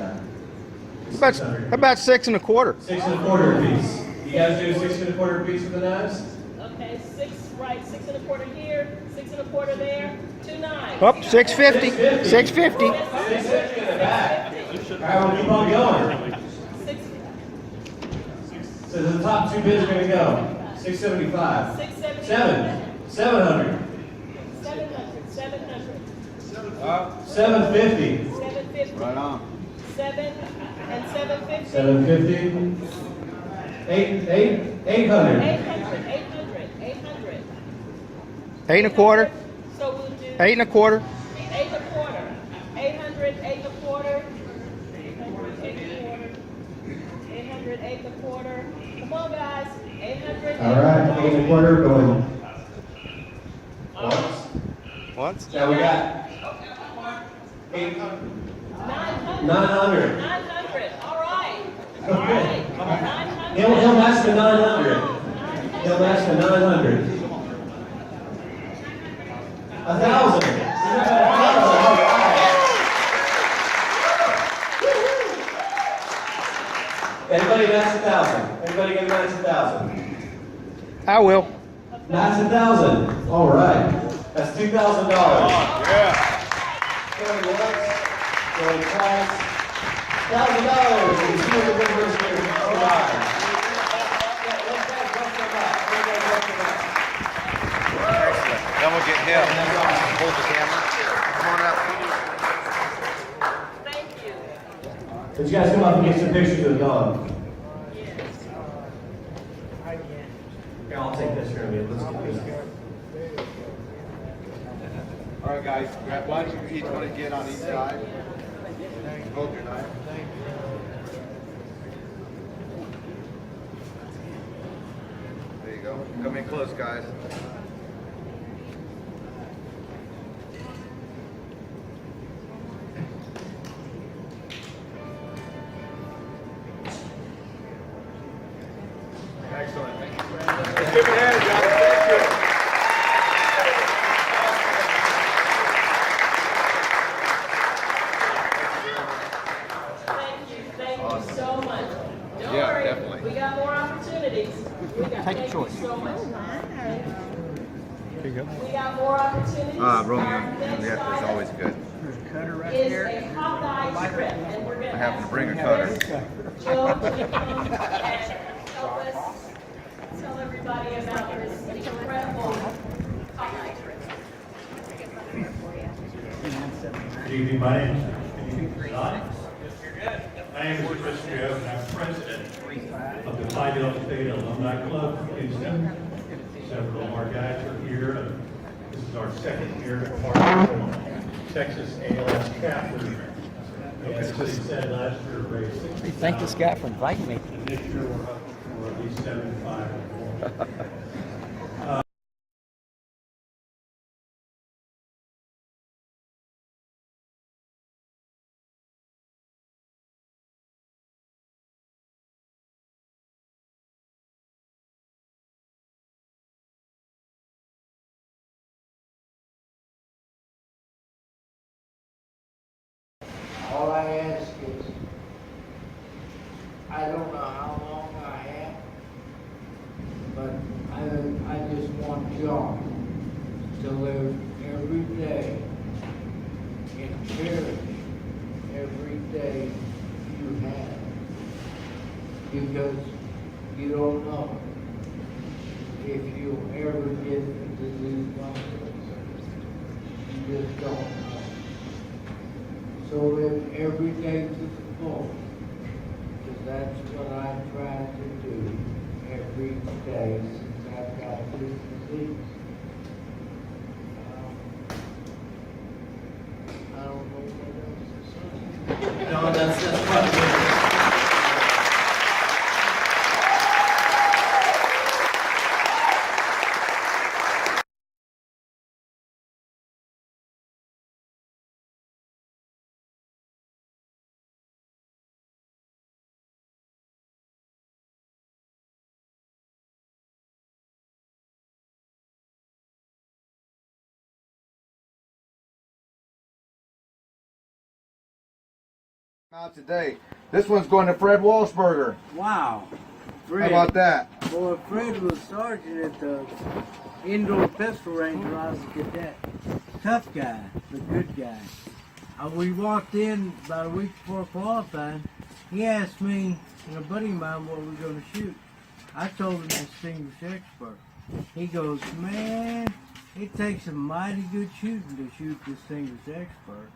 How about 6 1/4? 6 1/4 piece. You guys do 6 1/4 piece for the knives? Okay, 6 right, 6 1/4 here, 6 1/4 there, 2 9. Up, 650. 650. 650 in the back. All right, we'll keep on going. 6 So the top two bids are going to go. 675. 670. 700. 700. 700. 750. 750. Right on. 7 and 750. 750. 800. 800. 8 1/4. So we'll do 8 1/4. 8 1/4. 800, 8 1/4. 800, 8 1/4. 800, 8 1/4. Come on, guys. 800. All right, 8 1/4 going. Once. Now we got 800. 900. 900. 900. All right. All Okay. right. 900. He'll match the 900. He'll match the 900. 1,000. Everybody match 1,000. Everybody gonna match 1,000. I will. Match 1,000. All right. That's $2,000. Yeah. Going once, going twice. $1,000. And see what the numbers here. All right. Excellent. Then we'll get him. Hold the camera. Come on up. Thank you. But you guys come up and get some pictures of the dog. Here, I'll take this here. Let's get this. All right, guys. Grab one. You each want to get on each side. Hold your knife. There you go. Come in close, guys. Excellent. Let's give it a hand, guys. Thank you. Thank you so much. Don't Yeah, worry, definitely. we got more opportunities. We got, Take your thank choice. you so much. Here you go. We got more opportunities. Romeo. Our next Yeah, it's item always good. is a hot dog trip, and we're gonna I happen have to bring a some cutter. Joe to come and help us tell everybody about this incredible hot dog trip. Good evening, my name is Don. My name is Chris Joe, and I'm president of the Phi Delta Theta Alumni Club in Houston. Several of our guys are here, and this is our second year at part of the Texas ALS chapter. As we said last year, raised $60,000. Thank this guy for inviting me. And this year, we're up for at least 75 or more. All I ask is, I don't know how long I have, but I just want y'all to live every day and cherish every day you have. Because you don't know if you'll ever get the disease once. You just don't know. So live every day to the full, because that's what I try to do every day since I've got this disease. I don't know what else to say. No, that's probably. Out today. This one's going to Fred Walshberger. Wow. How about that? Boy, Fred was sergeant at the indoor pistol range when I was a cadet. Tough guy, but good guy. We walked in about a week before qualifying. He asked me and a buddy of mine what we were going to shoot. I told him Distinguished Expert. He goes, man, it takes a mighty good shooting to shoot Distinguished Expert.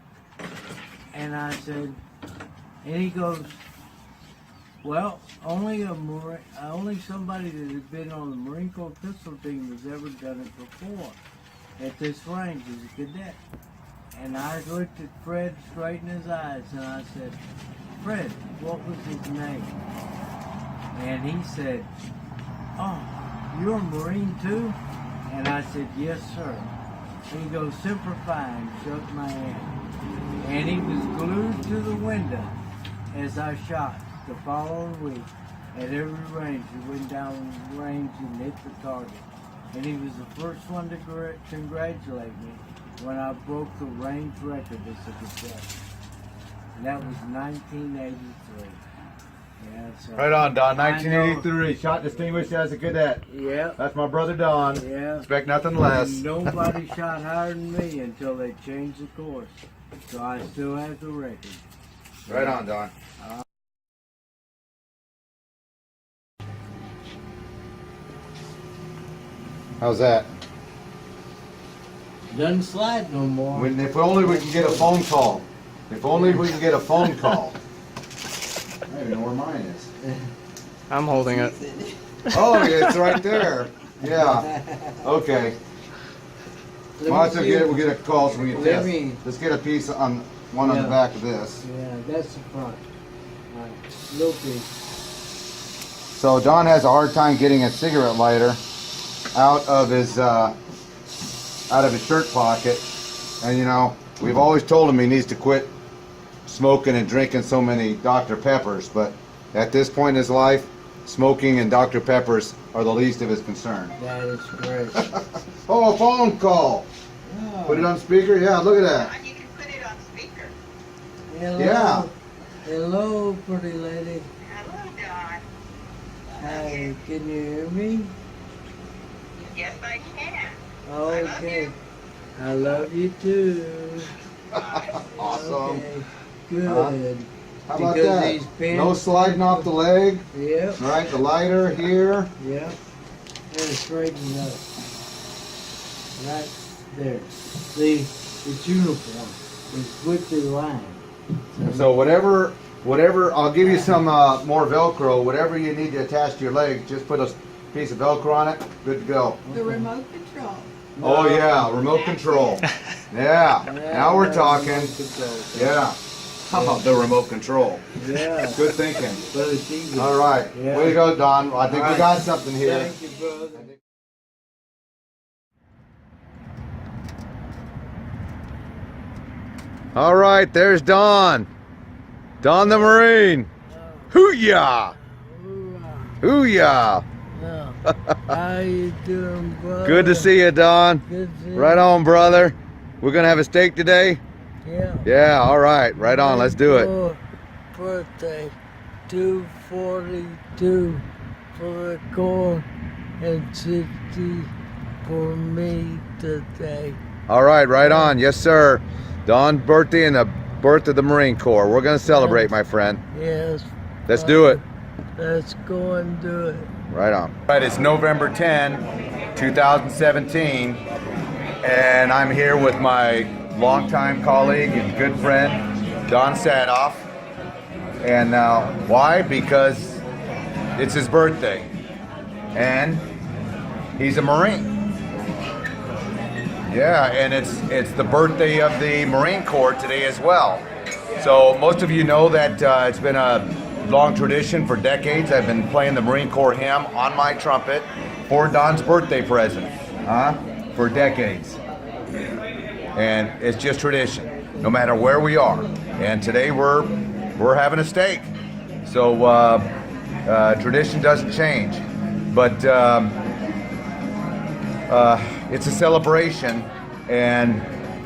And I said, and he goes, well, only somebody that had been on the Marine Corps pistol team has ever done it before at this range as a cadet. And I looked at Fred straight in his eyes and I said, Fred, what was his name? And he said, oh, you're a Marine too? And I said, yes, sir. And he goes, Semper Fi, and shook my hand. And he was glued to the window as I shot the following week at every range. He went down the range and hit the target. And he was the first one to congratulate me when I broke the range record as a cadet. And that was 1983. Yeah, so Right on, Don. 1983. Shot distinguished as a cadet. Yeah. That's my brother Don. Yeah. Expect nothing less. Nobody shot higher than me until they changed the course. So I still have the record. Right on, Don. How's that? Doesn't slide no more. If only we can get a phone call. If only we can get a phone call. I don't even know where mine is. I'm holding it. Oh, it's right there. Yeah. Okay. We'll get a call so we can test. Let's get a piece on one on the back of this. Yeah, that's the front. Right. Little piece. So Don has a hard time getting a cigarette lighter out of his shirt pocket, and you know, we've always told him he needs to quit smoking and drinking so many Dr. Peppers, but at this point in his life, smoking and Dr. Peppers are the least of his concern. That is great. Oh, a phone call. Oh. Put it on speaker. Yeah, look at that. You can put it on speaker. Hello. Yeah. Hello, pretty lady. Hello, Don. Hi, can you hear me? Yes, I can. Okay. I love you too. Awesome. Okay. Good. How about Because that? these pins- No sliding off the leg. Yep. All right, the lighter here. Yep. And straighten up. Right there. See, it's uniform. It's with the line. So whatever, I'll give you some more Velcro. Whatever you need to attach to your leg, just put a piece of Velcro on it. Good to go. The remote control. Oh yeah, remote control. Yeah. Now we're talking. Yeah. How about the remote control? Yeah. Good thinking. But it's easy. All right. Yeah. Way to go, Don. I think All we right. got something here. Thank you, brother. All right, there's Don. Don the Marine. Hoo-yah! Hoo-yah! How you doing, brother? Good to see you, Don. Good to see you. Right on, brother. We're gonna have a steak today? Yeah. Yeah, all right. Right on. Let's do it. Your birthday, 242 for the Corps and 60 for me today. All right, right on. Yes, sir. Don's birthday and the birth of the Marine Corps. We're gonna celebrate, my friend. Yes. Let's do it. Let's go and do it. Right on. Right, it's November 10, 2017, and I'm here with my longtime colleague and good friend, Don Saathoff. And why? Because it's his birthday, and he's a Marine. Yeah, and it's the birthday of the Marine Corps today as well. So most of you know that it's been a long tradition for decades. I've been playing the Marine Corps hymn on my trumpet for Don's birthday present, for decades. And it's just tradition, no matter where we are. And today we're having a steak, so tradition doesn't change. But it's a celebration, and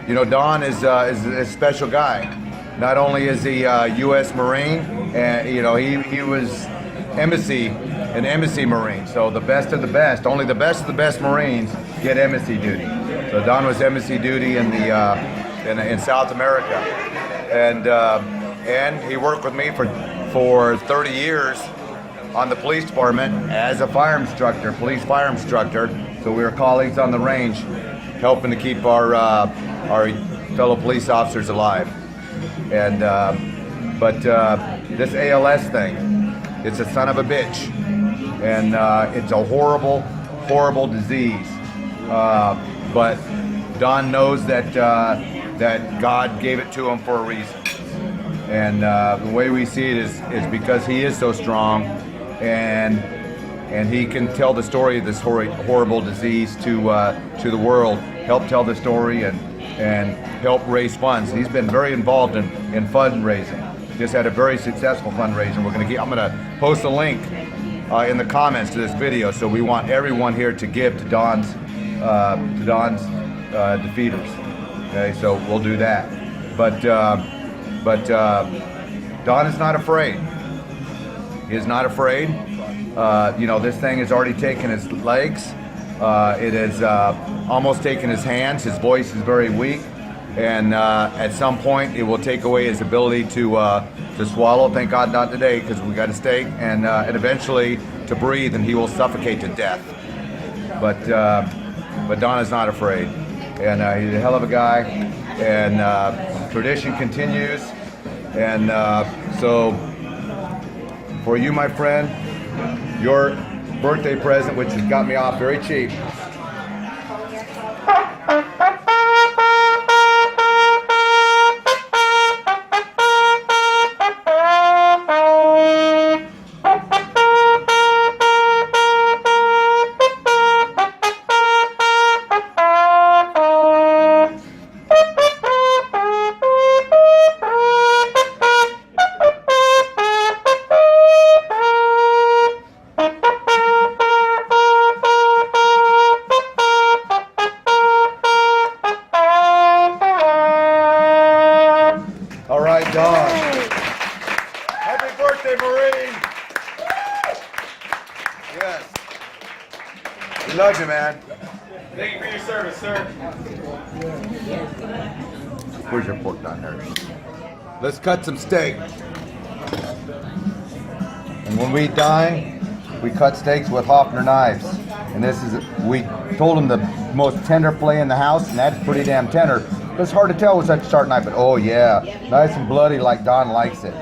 you know, Don is a special guy. Not only is he a U.S. Marine, and you know, he was an embassy Marine. So the best of the best, only the best of the best Marines get embassy duty. So Don was embassy duty in South America, and he worked with me for 30 years on the police department as a police fire instructor. So we were colleagues on the range, helping to keep our fellow police officers alive. And but this ALS thing, it's a son of a bitch, and it's a horrible, horrible disease. But Don knows that God gave it to him for a reason, and the way we see it is because he is so strong, and he can tell the story of this horrible disease to the world, help tell the story, and help raise funds. He's been very involved in fundraising. Just had a very successful fundraiser. I'm gonna post a link in the comments to this video. So we want everyone here to give to Don's defeaters. Okay, so we'll do that. But Don is not afraid. He is not afraid. This thing has already taken his legs. It has almost taken his hands. His voice is very weak, and at some point it will take away his ability to swallow. Thank God not today, because we got a steak, and eventually to breathe, and he will suffocate to death. But Don is not afraid, and he's a hell of a guy, and tradition continues, and so for you, my friend, your birthday present, which has got me off very cheap. Don. Happy birthday, Marine. Yes. We love you, man. Thank you for your service, sir. Where's your fork down there? Let's cut some steak. And when we dine, we cut steaks with Hoffner knives. And we told them the most tender fillet in the house, and that's pretty damn tender. It's hard to tell with such a sharp knife, but oh yeah, nice and bloody like Don likes it.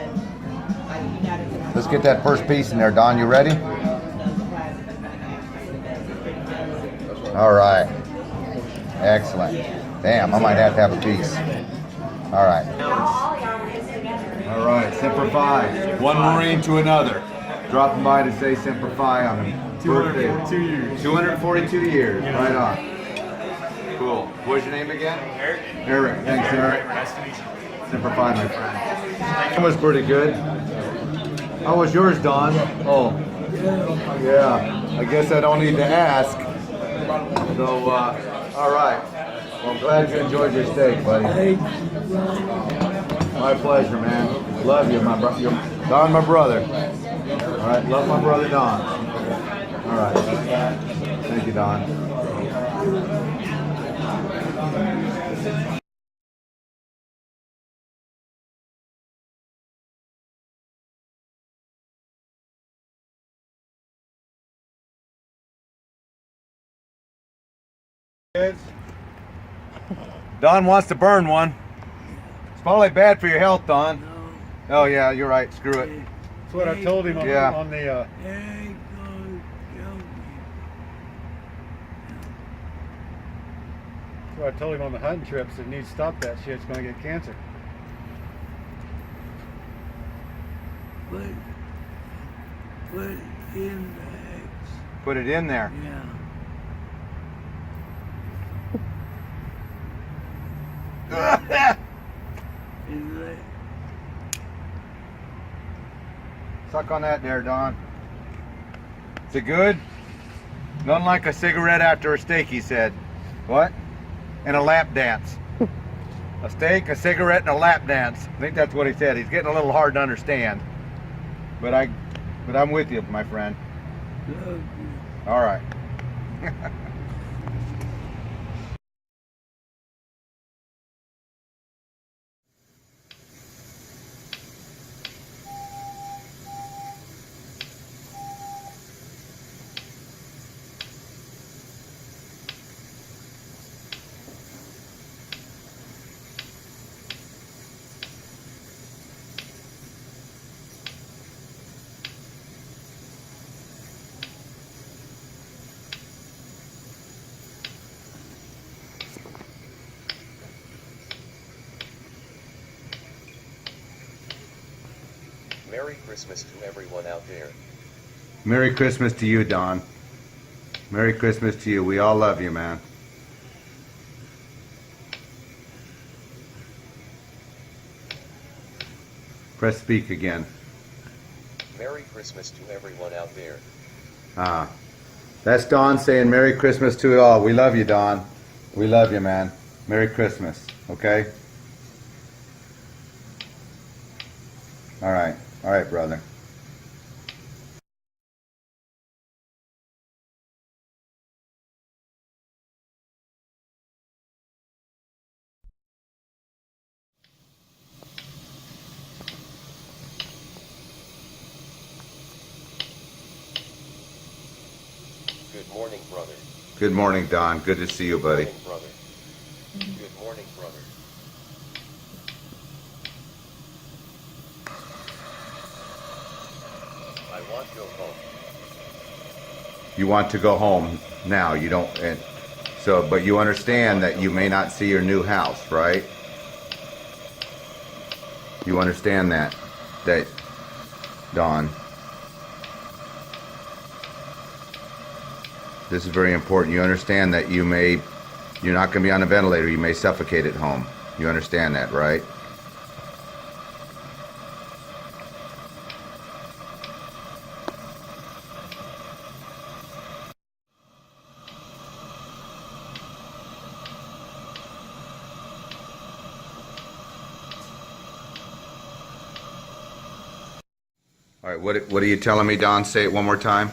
Let's get that first piece in there, Don. You ready? All right. Excellent. Damn, I might have to have a piece. All right. All right, Semper Fi. One Marine to another. Dropping by to say Semper Fi on his birthday. 242 years. 242 years. Right on. Cool. What's your name again? Eric. Eric. Thanks, Eric. Nice to meet you. Semper Fi, my friend. That was pretty good. How was yours, Don? Oh. Yeah. I guess I don't need to ask. So, all right. Well, I'm glad you enjoyed your steak, buddy. My pleasure, man. Love you, my brother. Don, my brother. All right. Love my brother, Don. All right. Thank you, Don. Don wants to burn one. It's probably bad for your health, Don. Oh yeah, you're right. Screw it. That's what I told him on the. That's what I told him on the hunting trips. That needs to stop that shit. It's going to get cancer. Put it in the eggs. Put it in there. Yeah. Suck on that there, Don. Is it good? Nothing like a cigarette after a steak, he said. What? And a lap dance. A steak, a cigarette, and a lap dance. I think that's what he said. He's getting a little hard to understand. But But I'm with you, my friend. Love you. All right. Merry Christmas to everyone out there. Merry Christmas to you, Don. Merry Christmas to you. We all love you, man. Press speak again. Merry Christmas to everyone out there. Ah. That's Don saying Merry Christmas to you all. We love you, Don. We love you, man. Merry Christmas. Okay? All right. All right, brother. Good morning, brother. Good morning, Don. Good to see you, buddy. Good morning, brother. Good morning, brother. I want to go home. You want to go home now. You don't, and so, but you understand that you may not see your new house, right? You understand that, Don. This is very important. You understand that you're not going to be on a ventilator. You may suffocate at home. You understand that, right? All right, what are you telling me, Don? Say it one more time.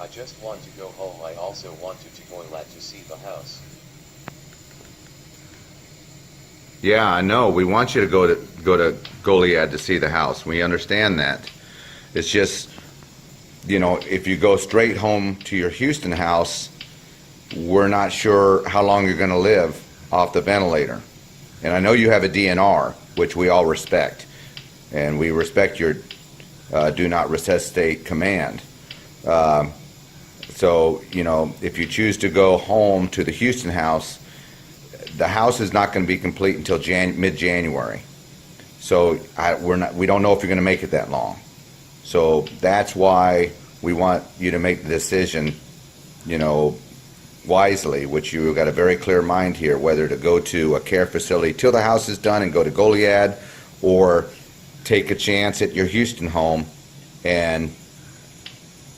I just want to go home. I also wanted to go to see the house. Yeah, I know. We want you to go to Goliad to see the house. We understand that. It's just, if you go straight home to your Houston house, we're not sure how long you're going to live off the ventilator. And I know you have a DNR, which we all respect. And we respect your do not resuscitate command. So, if you choose to go home to the Houston house, the house is not going to be complete until mid-January. So we don't know if you're going to make it that long. So that's why we want you to make the decision, wisely, which you've got a very clear mind here, whether to go to a care facility till the house is done and go to Goliad, or take a chance at your Houston home and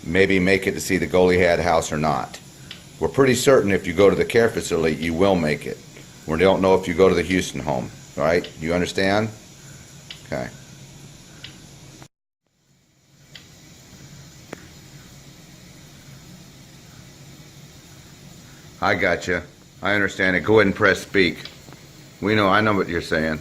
maybe make it to see the Goliad house or not. We're pretty certain if you go to the care facility, you will make it. We don't know if you go to the Houston home, right? You understand? Okay. I got you. I understand it. Go ahead and press speak. I know what you're saying.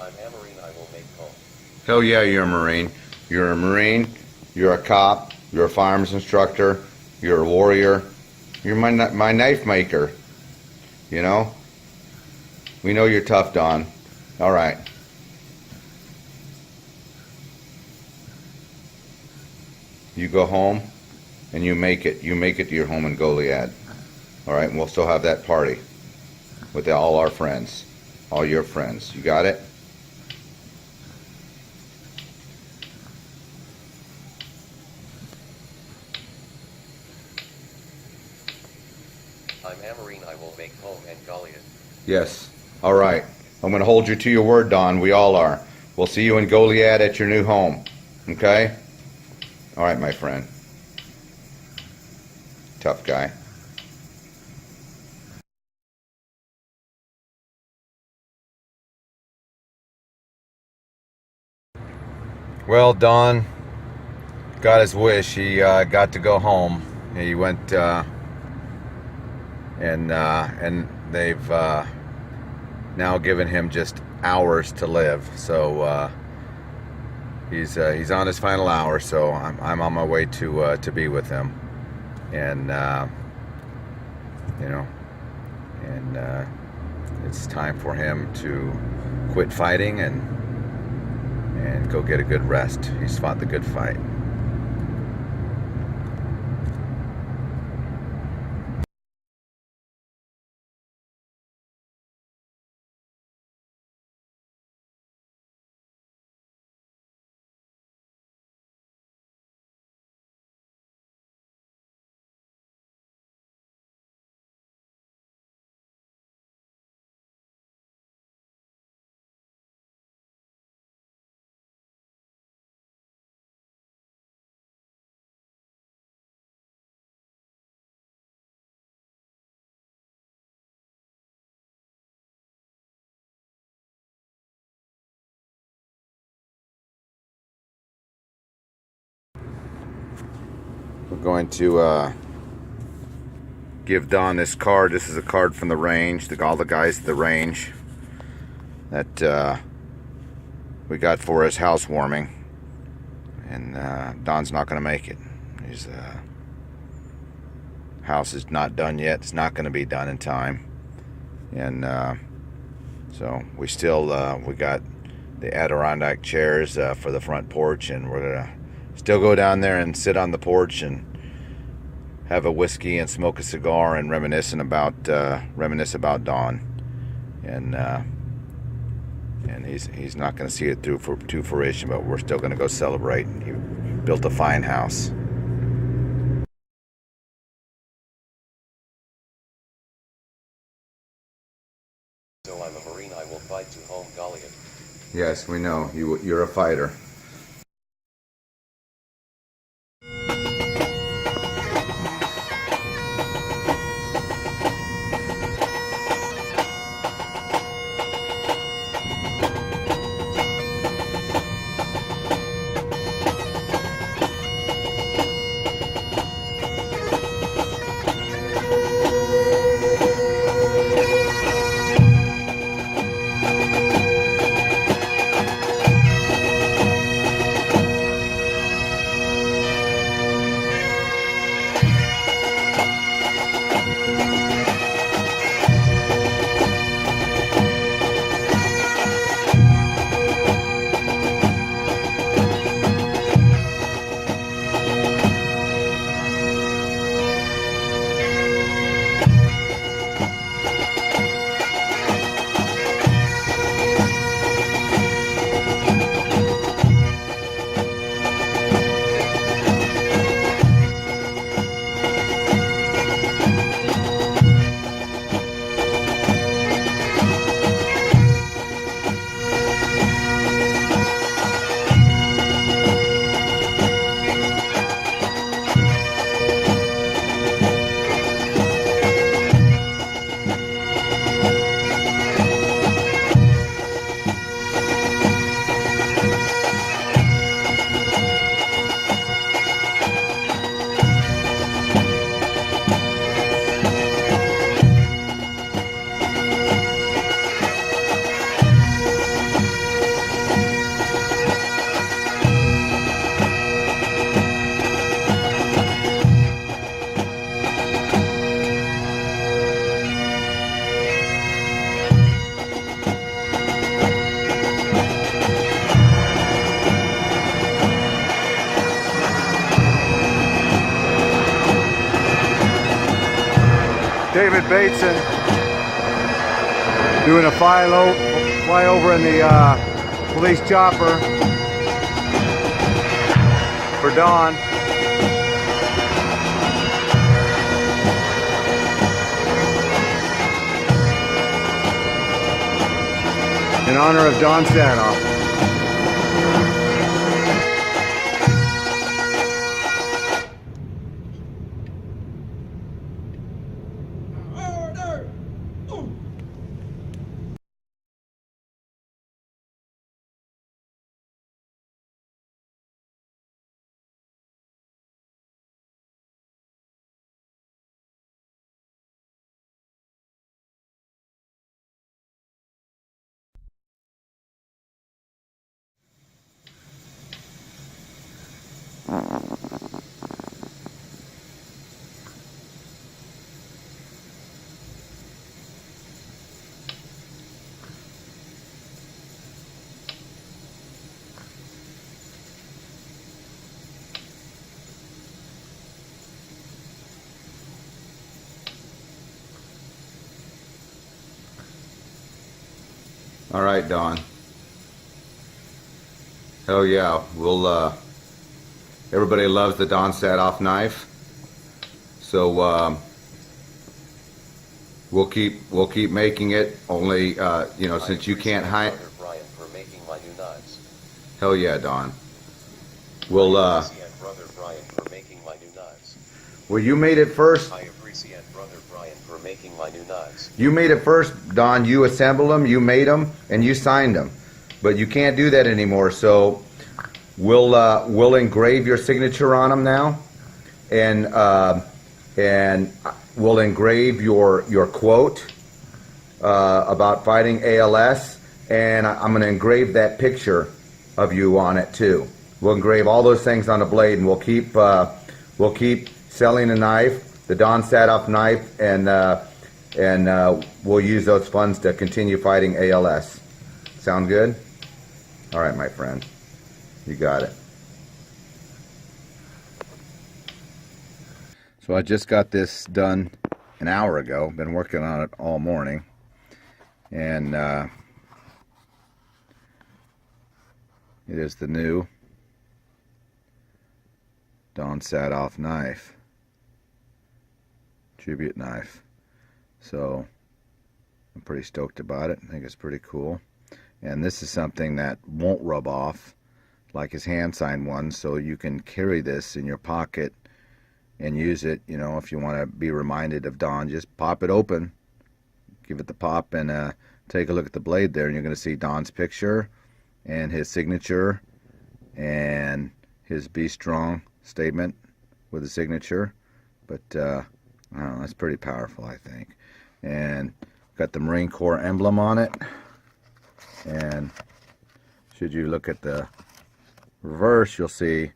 I'm a Marine. I will make home. Hell yeah, you're a Marine. You're a Marine. You're a cop. You're a firearms instructor. You're a warrior. You're my knife maker. We know you're tough, Don. All right. You go home and you make it. You make it to your home in Goliad. All right, and we'll still have that party with all our friends, all your friends. You got it? I'm a Marine. I will make home and Goliad. Yes. All right. I'm going to hold you to your word, Don. We all are. We'll see you in Goliad at your new home. Okay? All right, my friend. Tough guy. Well, Don got his wish. He got to go home. He went, and they've now given him just hours to live. So he's on his final hour. So I'm on my way to be with him, and you know, and it's time for him to quit fighting and go get a good rest. He's fought the good fight. We're going to give Don this card. This is a card from the range, all the guys at the range that we got for his housewarming. And Don's not going to make it. His house is not done yet. It's not going to be done in time. And so we still, we got the Adirondack chairs for the front porch, and we're going to still go down there and sit on the porch and have a whiskey and smoke a cigar and reminisce about Don. And he's not going to see it through to fruition, but we're still going to go celebrate. He built a fine house. So I'm a Marine, I will fight to home Goliath. Yes, we know. You're a fighter. David Bateson doing a flyover in the police chopper for Don. In honor of Don Saathoff. All right, Don. Hell yeah, we'll. Everybody loves the Don Saathoff knife, so we'll keep making it. Only you know, since you can't hide. Brian for making my new knives. Hell yeah, Don. We'll. Appreciate brother Brian for making my new knives. Well, you made it first. I appreciate brother Brian for making my new knives. You made it first, Don. You assembled them, you made them, and you signed them. But you can't do that anymore. So we'll engrave your signature on them now, and we'll engrave your quote about fighting ALS, and I'm going to engrave that picture of you on it too. We'll engrave all those things on the blade, and we'll keep selling the knife, the Don Saathoff knife, and we'll use those funds to continue fighting ALS. Sound good? All right, my friend. You got it. So I just got this done an hour ago. Been working on it all morning. And it is the new Don Saathoff knife. Tribute knife. So I'm pretty stoked about it. I think it's pretty cool. And this is something that won't rub off like his hand signed one, so you can carry this in your pocket and use it, you know, if you want to be reminded of Don. Just pop it open, give it the pop, and take a look at the blade there, and you're going to see Don's picture and his signature and his Be Strong statement with a signature. But I don't know, that's pretty powerful, I think. And got the Marine Corps emblem on it. And should you look at the reverse, you'll see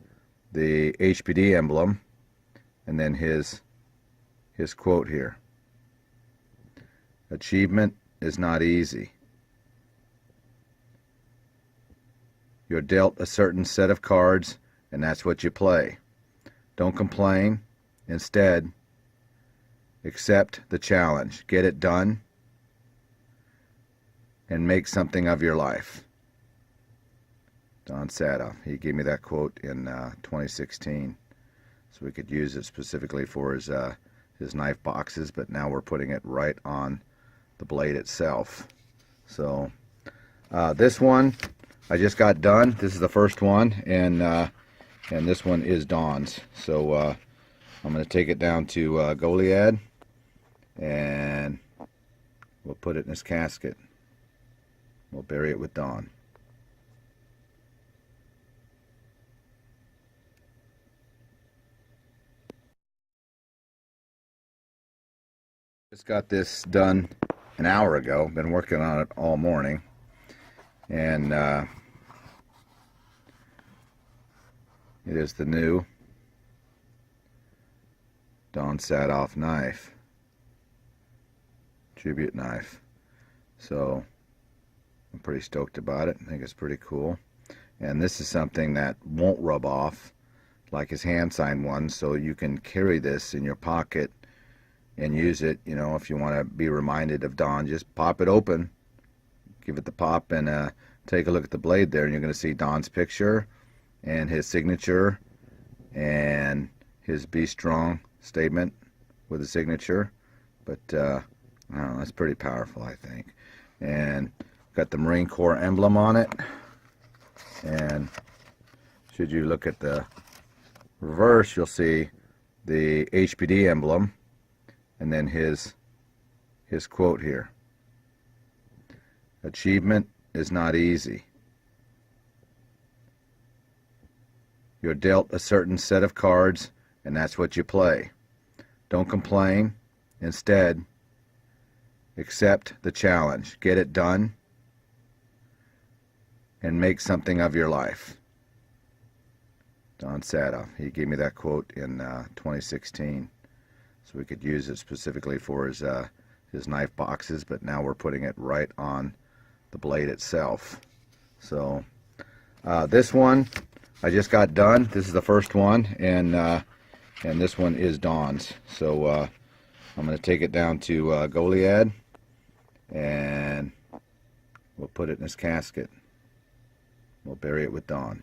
the HPD emblem, and then his quote here. Achievement is not easy. You're dealt a certain set of cards, and that's what you play. Don't complain. Instead, accept the challenge. Get it done, and make something of your life. Don Saathoff. He gave me that quote in 2016, so we could use it specifically for his knife boxes, but now we're putting it right on the blade itself. So this one I just got done. This is the first one, and this one is Don's. So I'm going to take it down to Goliad, and we'll put it in his casket. We'll bury it with Don. Just got this done an hour ago. Been working on it all morning. And it is the new Don Saathoff knife. Tribute knife. So I'm pretty stoked about it. I think it's pretty cool. And this is something that won't rub off like his hand signed one, so you can carry this in your pocket and use it, you know, if you want to be reminded of Don. Just pop it open, give it the pop, and take a look at the blade there, and you're going to see Don's picture and his signature and his Be Strong statement with a signature. But I don't know, that's pretty powerful, I think. And got the Marine Corps emblem on it, and should you look at the reverse, you'll see the HPD emblem, and then his quote here. Achievement is not easy. You're dealt a certain set of cards, and that's what you play. Don't complain. Instead, accept the challenge. Get it done, and make something of your life. Don Saathoff. He gave me that quote in 2016, so we could use it specifically for his knife boxes, but now we're putting it right on the blade itself. So this one I just got done. This is the first one, and this one is Don's. So I'm going to take it down to Goliad, and we'll put it in his casket. We'll bury it with Don.